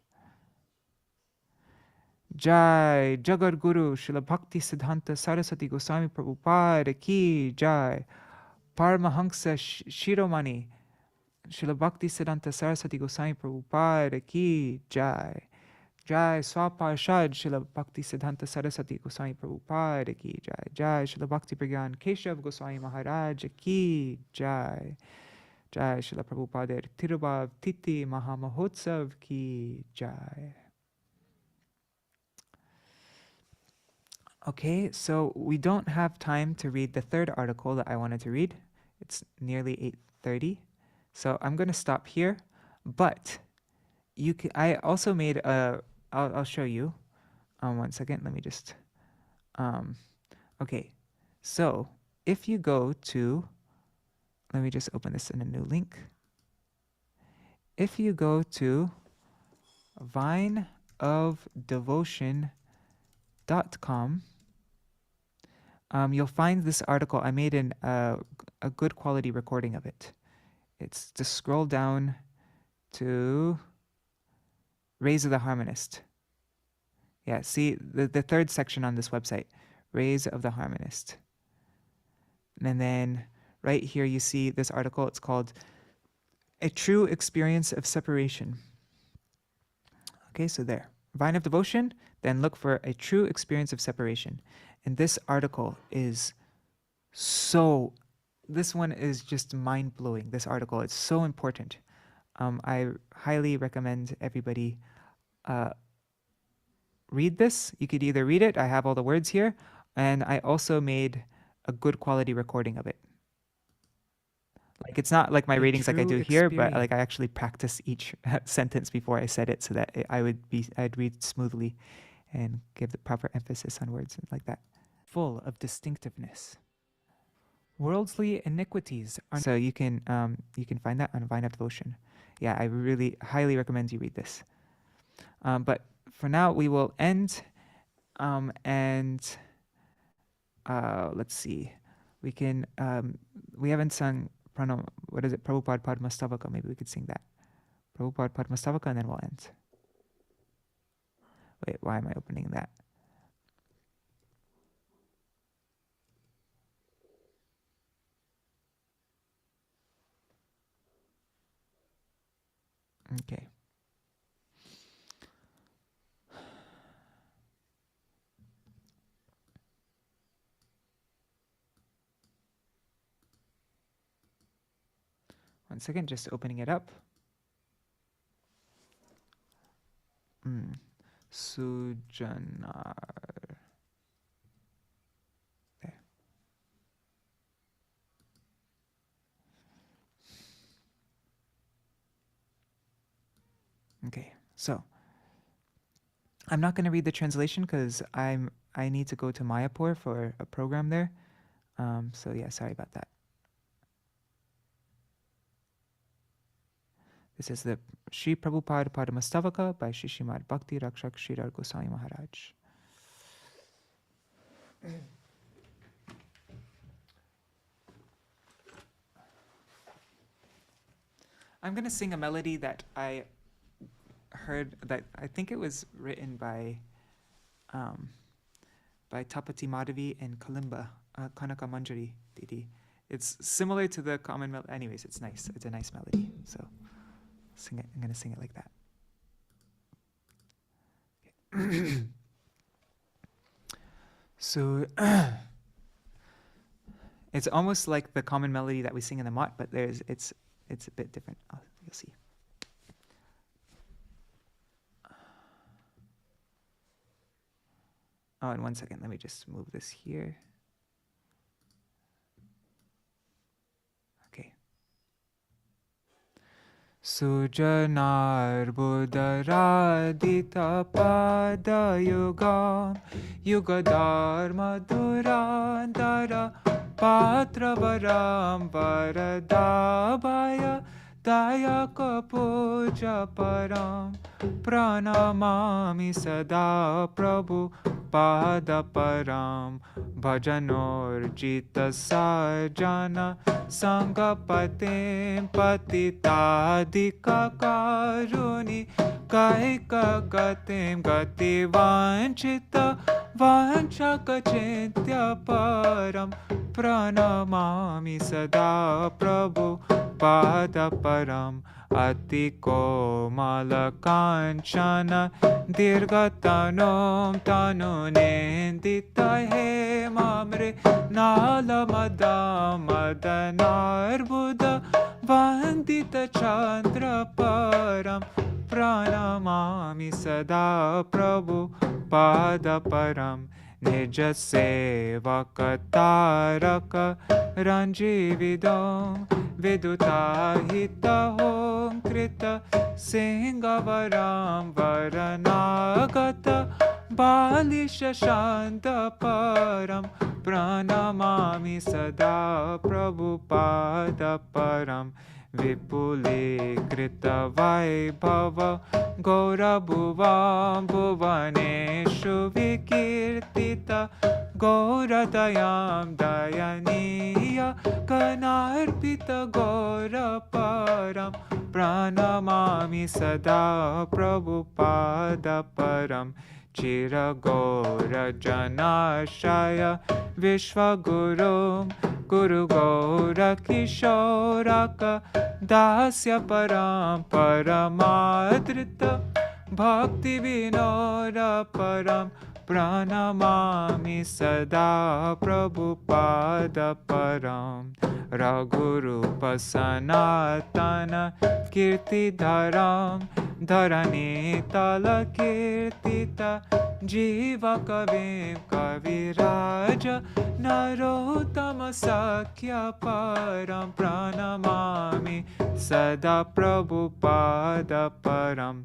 Jai Jagat Guru Śrīla Bhaktisiddhānta Sarasvatī Gosvāmī Prabhupāda Ki Jai Paramahamsa Shiromani Śrīla Bhaktisiddhānta Sarasvatī Gosvāmī Prabhupāda Ki Jai. Jai Swaparshad Śrīla Bhaktisiddhānta Sarasvatī Gosvāmī Prabhupāda Ki Jai. Jai Śrīla Bhakti Prajñāna Keśava Gosvāmī Mahārāja Ki Jai. Jai Śrīla Prabhupāda Tirubhav Titi Mahamahotsav Ki Jai. Okay, so we don't have time to read the 3rd article that I wanted to read. It's nearly 8:30. So I'm going to stop here, but I also made a... I'll show you. 1 second, let me just... okay, so if you go to... Let me just open this in a new link. If you go to vineofdevotion.com, you'll find this article. I made an a good quality recording of it. It's to scroll down to Rays of the Harmonist. Yeah, see the third section on this website, Rays of the Harmonist. And then right here you see this article. It's called A True Experience of Separation. Okay, so there. Vine of Devotion, then look for A True Experience of Separation. And this article is this one is just mind-blowing, this article. It's so important. I highly recommend everybody read this. You could either read it, I have all the words here, and I also made a good quality recording of it. Like, it's not like my readings like I do here, but like I actually practice each sentence before I said it so that I'd read smoothly and give the proper emphasis on words like that. Full of distinctiveness. Worldly iniquities are... So you can find that on Vine of Devotion. Yeah, I really highly recommend you read this. But for now, we will end, and let's see. We can, we haven't sung what is it? Prabhupada Padmastavaka. Maybe we could sing that. Prabhupada Padmastavaka, and then we'll end. Wait, why am I opening that? Okay. One second, just opening it up. Sujanar. There. Okay, so I'm not going to read the translation because I need to go to Mayapur for a program there. So yeah, sorry about that. This is the Śrī Prabhupada Padmastavaka by Shishimad Bhakti Rakshak Śrīla Gosvāmī Mahārāja. I'm going to sing a melody that I heard, that I think it was written by Tapati Madhavi and Kalimba, Kanaka Manjari Didi. It's similar to the common melody. Anyways, it's nice. It's a nice melody. So sing it. I'm going to sing it like that. Okay. So it's almost like the common melody that we sing in the Mat, but it's a bit different. You'll see. Oh, and 1 second. Let me just move this here. Sujanar Buddharadita Pada Yugam Yugadar Madhurandara Patra Varam Varadabhaya Dayaka Puja Param Pranamami Sada Prabhupada Param Bhajanor Jita Sajana Sangapatim Patitadika Karuni Kaika Gatim Gati Vanchita Vanchaka Chintya Param Pranamami Sada Prabhupada Param Atiko Malakanchana Dirgatanom Tanunendita He Mamre Nala Madam Madanar Buddha Vandita Chandra Param Pranamami Sada Prabhupada Param Nija Sevakataraka Ranjividam Vidutahitahom Krita Singavaram Varanagata Balisha Shanta Param Pranamami Sada Prabhupada Param Vipuli Krita Vaibhava Gaura Bhuvam Bhuvaneshu Vikirtita Gauradayam Dayaniya Kanarpita Gauraparam Pranamami Sada Prabhupada Param Chira Gaura Janashaya Vishwagurum Guru Gaura Kishoraka Dasya Param Paramadrita Bhakti Vinora Param Pranamami Sada Prabhupada Param Raghurupa Sanatana Kirtidharam Dharani Tala Kirtita Jiva Kavim Kaviraja Narottama Sakya Param Pranamami Sada Prabhupada Param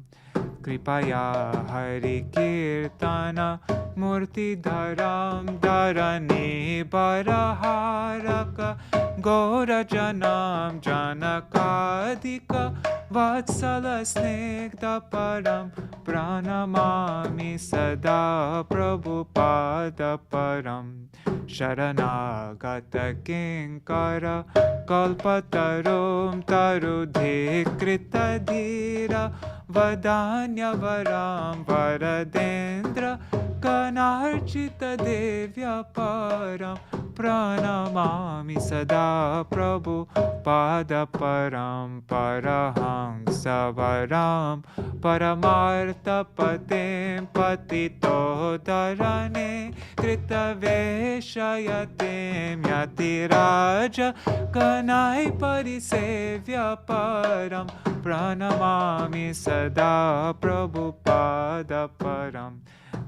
Kripaya Hari Kirtana Murti Dharam Dharani Baraharaka Gaura Janam Janakadika Vatsala Snigdha Param Pranamami Sada Prabhupada Param Sharanagata Kinkara Kalpatarum Tarudhikrita Dhira Vadanya Varam Varadendra Kanarchita Devya Param Pranamami Sada Prabhupada Param Parahangsa Varam Paramartha Patim Patito Dharane Krita Veshayatim Yatiraja Kanai Parisevya Param Pranamami Sada Prabhupada Param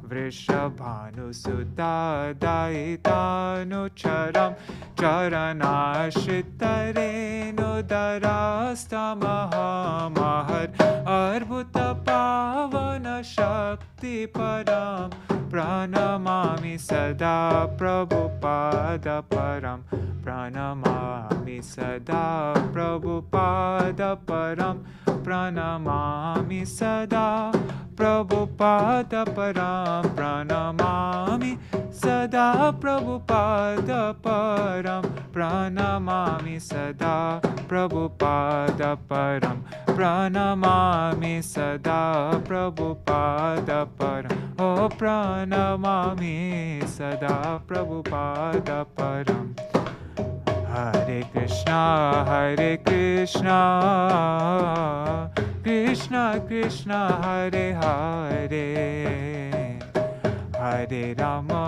Vrishabhanusutta Daitanucharam Charanashritarenu Darastamahamahar Arbhuta Pavana Shakti Param Pranamami Sada Prabhupada Param Pranamami Sada Prabhupada Param Pranamami Sada Prabhupada Param Pranamami Sada Prabhupada Param Pranamami Sada Prabhupada Param Pranamami Sada Prabhupada Param O Pranamami Sada Prabhupada Param Hare Krishna Krishna Krishna Hare Hare Hare Rama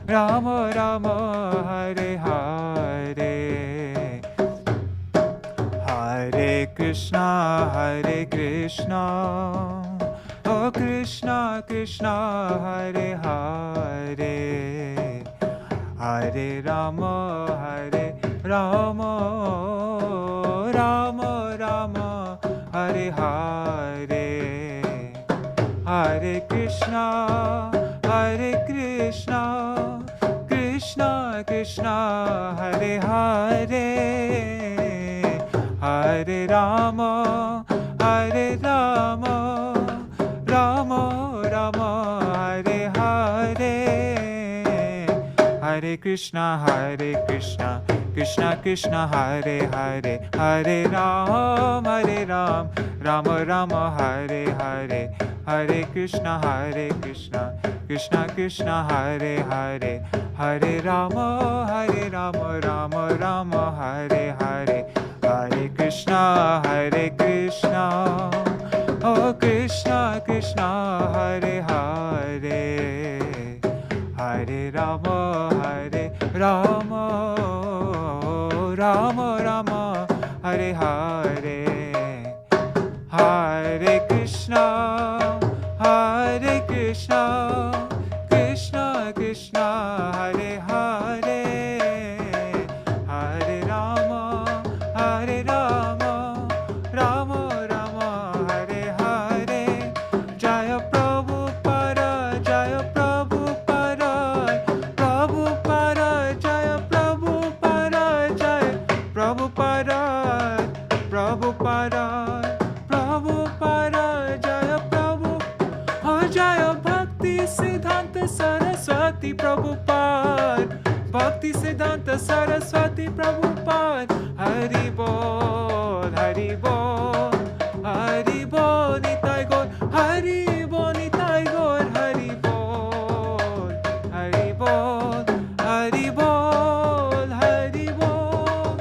Rama Rama Hare Hare Hare Krishna Oh Krishna Krishna Hare Hare Hare Rama Rama Rama Hare Hare Hare Krishna Krishna Krishna Hare Hare Hare Rama Rama Rama Hare Hare Hare Krishna Krishna Krishna Hare Hare Hare Ram Rama Rama Hare Hare Hare Krishna Krishna Krishna Hare Hare Hare Rama Rama Rama Hare Hare Hare Krishna Oh Krishna Krishna Hare Hare Hare Rama Rama Rama Hare Hare Hare Krishna Krishna Krishna Hare Hare Hare Rama Rama Rama Hare Hare Jaya Prabhupada Jaya Prabhupada Prabhupada Jaya Prabhupada Jaya Prabhupada Prabhupada Prabhupada Jaya Prabhu Oh Jaya Bhakti Bhaktisiddhānta Sarasvatī Prabhupāda, Bhaktisiddhānta Sarasvatī Prabhupāda. Hari Bol, Hari Bol, Hari Bol, Nitai Gaur, Hari Bol, Nitai Gaur, Hari Bol, Hari Bol, Hari Bol, Hari Bol,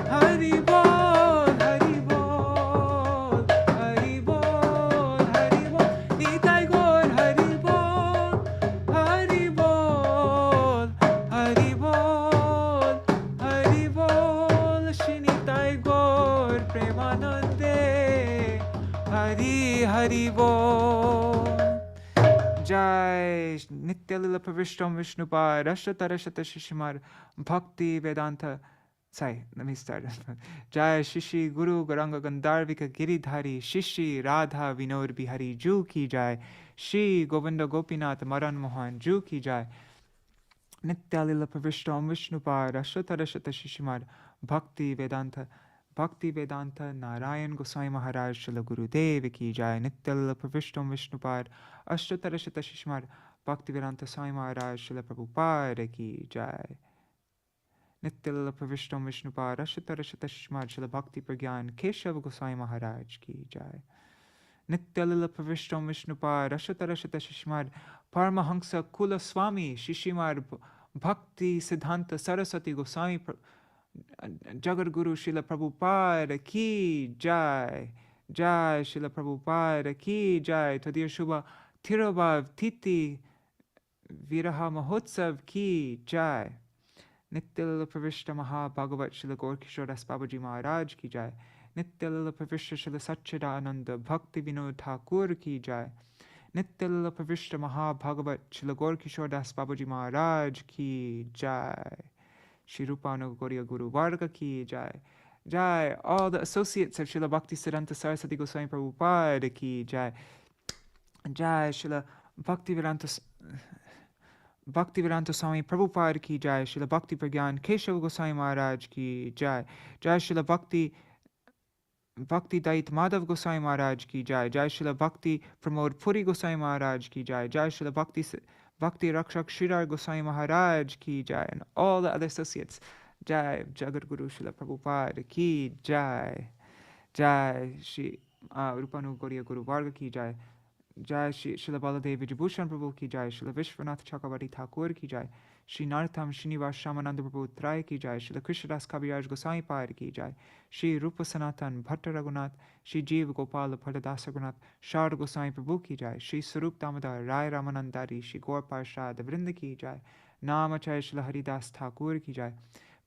Hari Bol, Hari Bol, Hari Bol, Hari Bol, Nitai Gaur, Hari Bol, Hari Bol, Hari Bol, Hari Bol, Shri Nitai Gaur Premanande, Hari Hari Bol. Jai Nitya Lila Pravishtam Vishnupad Ashtatarashata Shishimar Bhakti Vedanta. Sorry, let me start. Jai Shishi Guru Garanga Gandharvika Giridhari Shishi Radha Vinod Bihari Ju Ki Jai Shri Govinda Gopinath Maran Mohan Ju Ki Jai Nitya Lila Pravishtam Vishnupad Ashtatarashata Shishimar Bhakti Vedanta. Bhakti Vedanta Narayan Goswami Mahārāja Śrīla Gurudev Ki Jai Nitya Lila Pravishtam Vishnupad Ashtatarashata Shishimar Bhakti Vedanta Swami Mahārāja Śrīla Prabhupāda Ki Jai Nitya Lila Pravishtam Vishnupad Ashtatarashata Shishimar Śrīla Bhakti Prajñāna Keśava Gosvāmī Mahārāja Ki Jai Nitya Lila Pravishtam Vishnupad Ashtatarashata Shishimar Paramahansa Kula Swami Shishimar Bhaktisiddhānta Sarasvatī Gosvāmī Jagat Guru Śrīla Prabhupāda Ki Jai Jai Śrīla Prabhupāda Ki Jai Tadir Shubha Tirobhav Titi Viraha Mahotsav Ki Jai Nitya Lila Pravishta Maha Bhagavat Śrīla Gaur Das Babaji Mahārāja Ki Jai Nitya Lila Pravishta Śrīla Satchidananda Bhakti Vinod Ṭhākura Ki Jai Nitya Lila Pravishta Maha Bhagavat Śrīla Gaur Das Babaji Mahārāja Ki Jai Shri Rupanu Gauriya Guru Varga Ki Jai Jai all the associates of Śrīla Bhaktisiddhānta Sarasvatī Gosvāmī Prabhupāda Ki Jai Jai Śrīla Bhaktivedanta Swami Prabhupada Ki Jai Śrīla Bhakti Prajñāna Keśava Gosvāmī Mahārāja Ki Jai Jai Śrīla Bhakti Dait Madhav Goswami Mahārāja Ki Jai Jai Śrīla Bhakti Pramod Puri Goswami Mahārāja Ki Jai Jai Śrīla Bhakti Rakshak Sridhar Goswami Mahārāja Ki Jai and all the other associates. Jai Jagat Guru Śrīla Prabhupāda Ki Jai Jai Shri Rupanu Gauriya Guru Varga Ki Jai Jai Shri Śrīla Baladev Vijabhushan Prabhu Ki Jai Śrīla Vishwanath Chakravarti Thakur Ki Jai Shri Nartham Srinivas Shamananda Prabhu Trai Ki Jai Śrīla Krishnadas Kaviraj Goswami Pad Ki Jai Shri Rupa Sanatan Bhatta Raghunath Shri Jeev Gopala Pradasa Raghunath Shar Goswami Prabhu Ki Jai Shri Sarup Damodar Rai Ramanandari Shri Gaur Parshad Vrinda Ki Jai Namachay Śrīla Haridas Thakur Ki Jai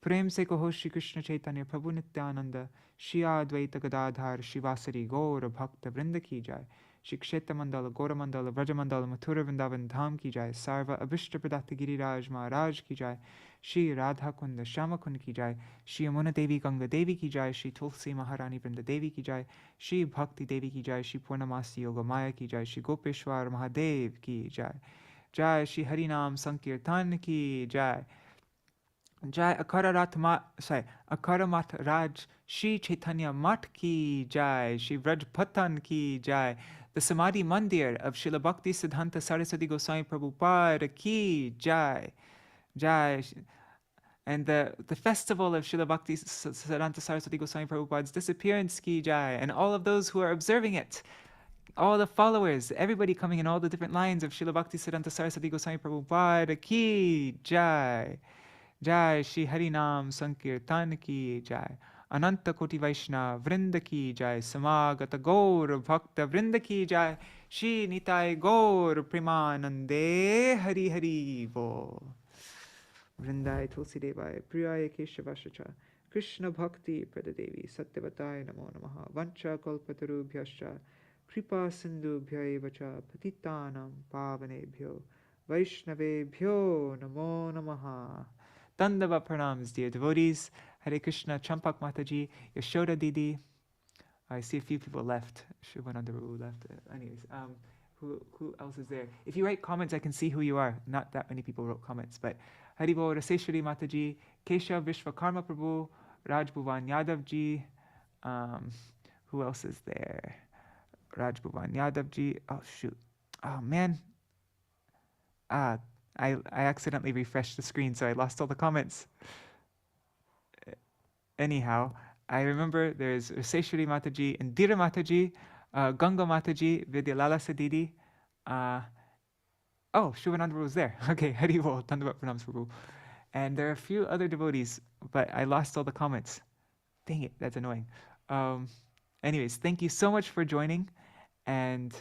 Prem Se Kaho Shri Krishna Chaitanya Prabhu Nityananda Shri Advaita Gadadhar Shri Vasari Gaur Bhakta Vrinda Ki Jai Shri Kshetra Mandala, Gora Mandala, Vraja Mandala, Mathura Vrindavan Dham Ki Jai, Sarva Abhishta Pradata Giriraj Maharaj Ki Jai, Shri Radha Kunda Shama Kunda Ki Jai, Shri Yamuna Devi Ganga Devi Ki Jai, Shri Tulsi Maharani Vrinda Devi Ki Jai, Shri Bhakti Devi Ki Jai, Shri Purnamasi Yoga Maya Ki Jai, Shri Gopeshwar Mahadev Ki Jai, Jai Shri Harinam Sankirtan Ki Jai, Jai Akara Mat Raj, Shri Chaitanya Mat Ki Jai, Shri Vraj Patan Ki Jai, the Samadhi Mandir of Śrīla Bhaktisiddhānta Sarasvatī Goswami Prabhupāda Ki Jai, Jai, and the festival of Śrīla Bhaktisiddhānta Sarasvatī Goswami Prabhupāda's disappearance Ki Jai, and all of those who are observing it, all the followers, everybody coming in all the different lines of Śrīla Bhaktisiddhānta Sarasvatī Goswami Prabhupāda Ki Jai, Jai Shri Harinam Sankirtan Ki Jai, Ananta Koti Vaishnav Vrinda Ki Jai, Samagata Gaur Bhakta Vrinda Ki Jai, Shri Nitai Gaur Premanande Hari Hari Bo Vrindai Tulsi Devai Priyaya Keśavascha Krishna Bhakti Pradadevi Satyavataya Namo Namaha Vancha Kalpatarubhyascha Kripa Sindhubhya Vacha Patitanam Pavanebhyo Vaishnavebhyo Namo Namaha. Dandava pranams, dear devotees. Hare Krishna, Champak Mataji, Yashoda Didi. I see a few people left. Shivananda Roo left. Anyways, who else is there? If you write comments, I can see who you are. Not that many people wrote comments, but Haribo Raseshwari Mataji, Keshav Vishwakarma Prabhu, Raj Bhuvan Yadav Ji. Who else is there? Raj Bhuvan Yadav Ji. Oh shoot. Oh man. Ah, I accidentally refreshed the screen, so I lost all the comments. Anyhow, I remember there's Seshwari Mataji, Indira Mataji, Ganga Mataji, Vidyalala Sadidi. Oh, Shubhananda was there. Okay, Hari Bol, Dandavat Pranams Prabhu. And there are a few other devotees, but I lost all the comments. Dang it, that's annoying. Anyways, thank you so much for joining. And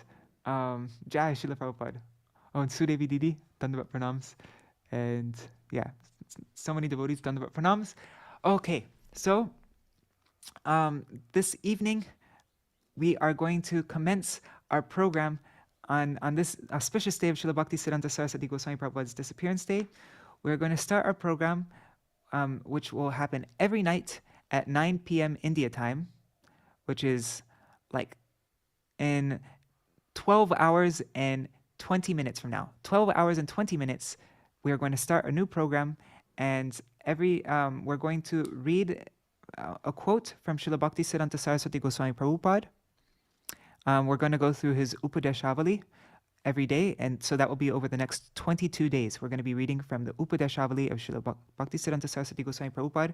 Jai Śrīla Prabhupāda. Oh, and Sudevi Didi, Dandavat Pranams. And yeah, so many devotees, Dandavat Pranams. Okay, so this evening we are going to commence our program on this auspicious day of Śrīla Bhaktisiddhānta Sarasvatī Gosvāmī Prabhupāda's disappearance day. We're going to start our program, which will happen every night at 9 p.m. India time, which is like in 12 hours and 20 minutes from now. 12 hours and 20 minutes, we are going to start a new program, and we're going to read a quote from Śrīla Bhaktisiddhānta Sarasvatī Gosvāmī Prabhupāda. We're going to go through his Upadeshavali every day, and so that will be over the next 22 days. We're going to be reading from the Upadeshavali of Śrīla Bhaktisiddhānta Sarasvatī Gosvāmī Prabhupāda.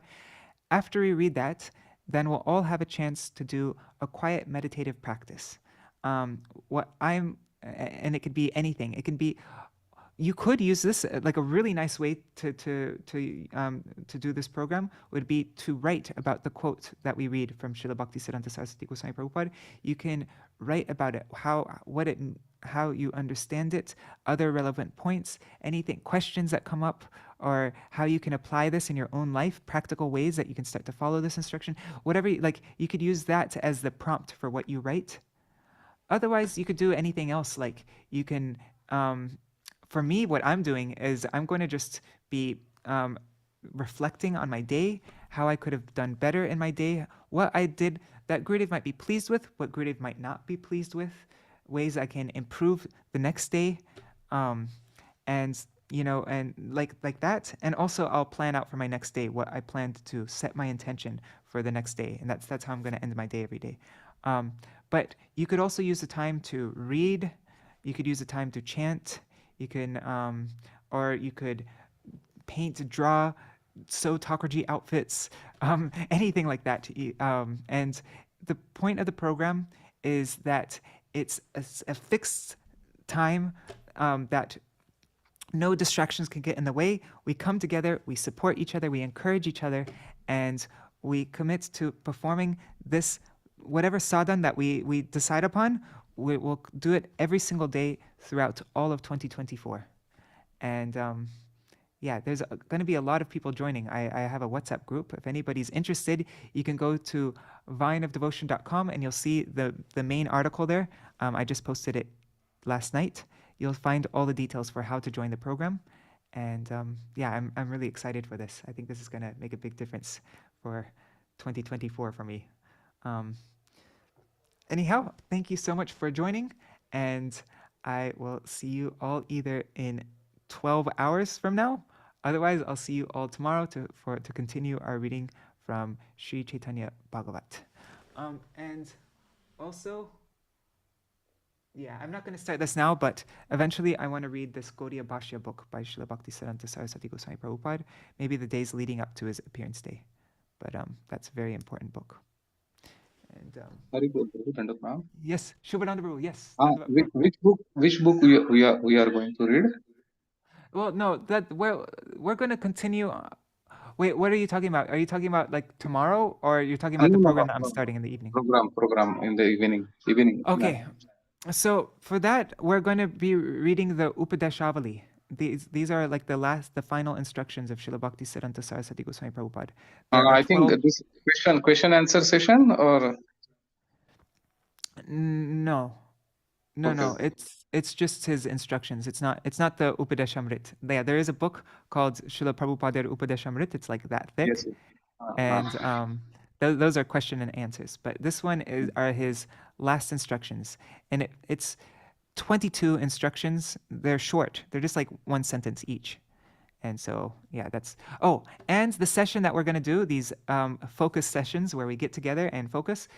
After we read that, then we'll all have a chance to do a quiet meditative practice. And it could be anything. It can be, you could use this like a really nice way to do this program would be to write about the quote that we read from Śrīla Bhaktisiddhānta Sarasvatī Gosvāmī Prabhupāda. You can write about it, how you understand it, other relevant points, anything, questions that come up, or how you can apply this in your own life, practical ways that you can start to follow this instruction, whatever, you could use that as the prompt for what you write. Otherwise, you could do anything else. Like you can, for me, what I'm doing is I'm going to just be reflecting on my day, how I could have done better in my day, what I did that Gurudev might be pleased with, what Gurudev might not be pleased with, ways I can improve the next day, and like that. And also I'll plan out for my next day what I planned to set my intention for the next day, and that's how I'm going to end my day every day. But you could also use the time to read. You could use the time to chant. You can, or you could paint, draw, sew Thakurji outfits, anything like that. And the point of the program is that it's a fixed time that no distractions can get in the way. We come together, we support each other, we encourage each other, and we commit to performing this, whatever sadhan that we decide upon. We will do it every single day throughout all of 2024. And yeah, there's going to be a lot of people joining. I have a WhatsApp group. If anybody's interested, you can go to vineofdevotion.com and you'll see the main article there. I just posted it last night. You'll find all the details for how to join the program. And yeah, I'm really excited for this. I think this is going to make a big difference for 2024 for me. Anyhow, thank you so much for joining, and I will see you all either in 12 hours from now. Otherwise, I'll see you all tomorrow to continue our reading from Sri Chaitanya Bhagavat. And also, yeah, I'm not going to start this now, but eventually I want to read this Gaudiya Bhashya book by Śrīla Bhaktisiddhānta Sarasvatī Gosvāmī Prabhupāda, maybe the days leading up to his appearance day. But that's a very important book. And yes, Shubhananda Prabhu, yes. Which book we are going to read? Well, no, that we're going to continue. Wait, what are you talking about? Are you talking about like tomorrow, or are you talking about the program that I'm starting in the evening? Program in the evening. Okay, so for that we're going to be reading the Upadeshavali. These are like the final instructions of Śrīla Bhaktisiddhānta Sarasvatī Gosvāmī Prabhupāda. I think this question answer session, or no, it's just his instructions. It's not the Upadeshamrit. Yeah, there is a book called Śrīla Prabhupada Upadeshamrit. It's like that thick, yes. And those are question and answers. But this one are his last instructions, and it's 22 instructions. They're short. They're just like one sentence each. And so, yeah, that's... Oh, and the session that we're going to do, these focus sessions where we get together and focus,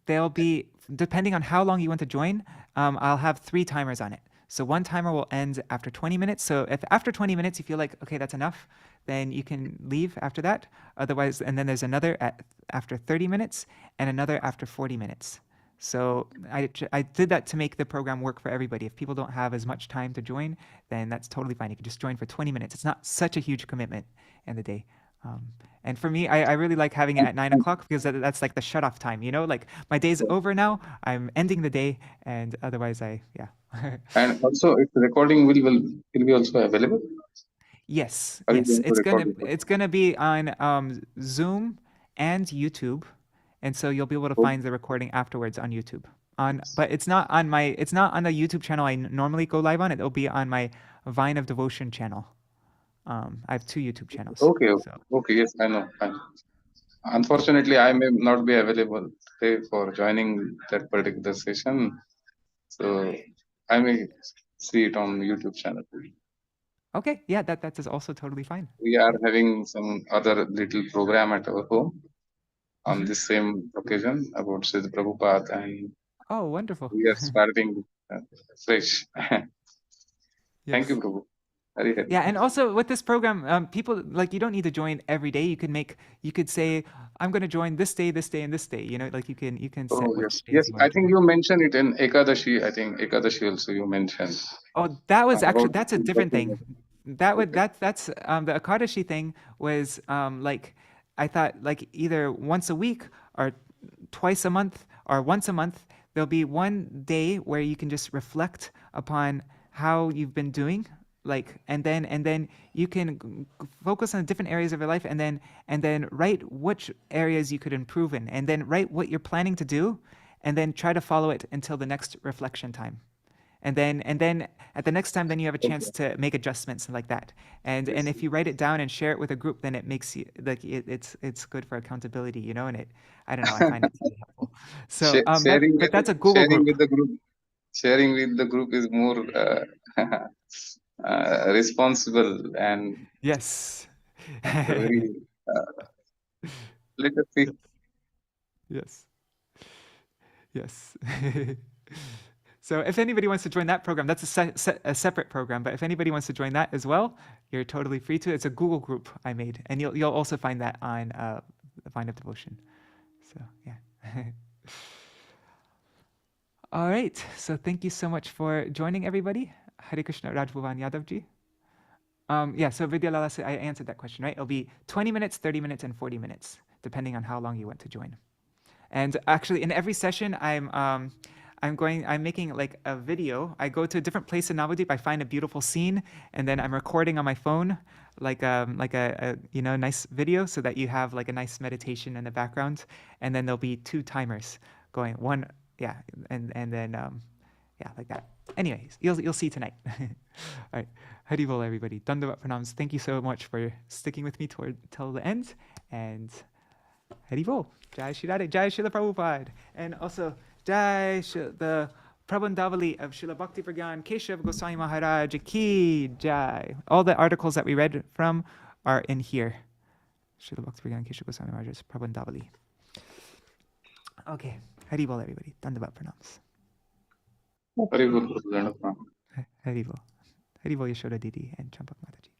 they'll be, depending on how long you want to join, I'll have 3 timers on it. So one timer will end after 20 minutes. So if after 20 minutes you feel like, okay, that's enough, then you can leave after that. Otherwise, and then there's another after 30 minutes and another after 40 minutes. So I did that to make the program work for everybody. If people don't have as much time to join, then that's totally fine. You can just join for 20 minutes. It's not such a huge commitment in the day. And for me, I really like having it at 9 o'clock because that's like the shut-off time, you know? Like my day's over now, I'm ending the day, and otherwise yeah. And also, if the recording will be also available? Yes, Are you yes. going to record It's gonna be on Zoom and YouTube, and so you'll be able to find the recording afterwards on YouTube. But it's not on the YouTube channel I normally go live on. It'll be on my Vine of Devotion channel. I have 2 YouTube channels. Okay, So. okay, yes, I know. Unfortunately, I may not be available today for joining that particular session, so I may see it on YouTube channel. Okay, yeah, that is also totally fine. We are having some other little program at our home on this same occasion about Śrīla Prabhupāda, and Oh, wonderful. we are starting fresh. Yes. Thank you, Prabhu. Very happy. Yeah, and also with this program, people like you don't need to join every day. You could say, I'm going to join this day, and this day. You know, like you can set Oh, which days yes. you want I to think join. you mentioned it in Ekadashi. I think Ekadashi also you mentioned. Oh, that was actually About that's a different thing. That's the Akadashi thing was like I thought like either once a week or twice a month or once a month there'll be one day where you can just reflect upon how you've been doing, like and then you can focus on different areas of your life and then write which areas you could improve in, and then write what you're planning to do, and then try to follow it until the next reflection time. And then at the next time, then you have a chance to make adjustments like that. And if you write it down and share it with a group, then it makes you like it's good for accountability, you know. And I don't know, I find it to be helpful. So that's a Google sharing group. with the group. Sharing with the group is more responsible, and Yes. very. Let us see. Yes. Yes. So if anybody wants to join that program, that's a separate program. But if anybody wants to join that as well, you're totally free to. It's a Google group I made, and you'll also find that on the Vine of Devotion. So yeah. All right. So thank you so much for joining, everybody. Hare Krishna, Rajbhuvan Yadavji. Yeah. So Vidya Lala said I answered that question, right? It'll be 20 minutes, 30 minutes, and 40 minutes, depending on how long you want to join. And actually, in every session, I'm making like a video. I go to a different place in Navadvip. I find a beautiful scene, and then I'm recording on my phone, like a nice video, so that you have like a nice meditation in the background. And then there'll be 2 timers going, one, yeah, and then yeah, like that. Anyways, you'll see tonight. All right, Hari Bol, everybody. Dandavat pranams. Thank you so much for sticking with me till the end, and Hari Bol. Jai Shri Radhe, Jai Śrīla Prabhupāda. And also, Jai the Prabandavali of Śrīla Bhakti Prajñāna, Keśava Gosvāmī Mahārāja Ki Jai. All the articles that we read from are in here. Śrīla Bhakti Prajñāna, Keśava Gosvāmī Mahārāja's Prabandavali. Okay, Hari Bol, everybody. Dandavat pranams. Very good. Hari Bol. Hari Bol, Yashoda Didi and Champak Mataji.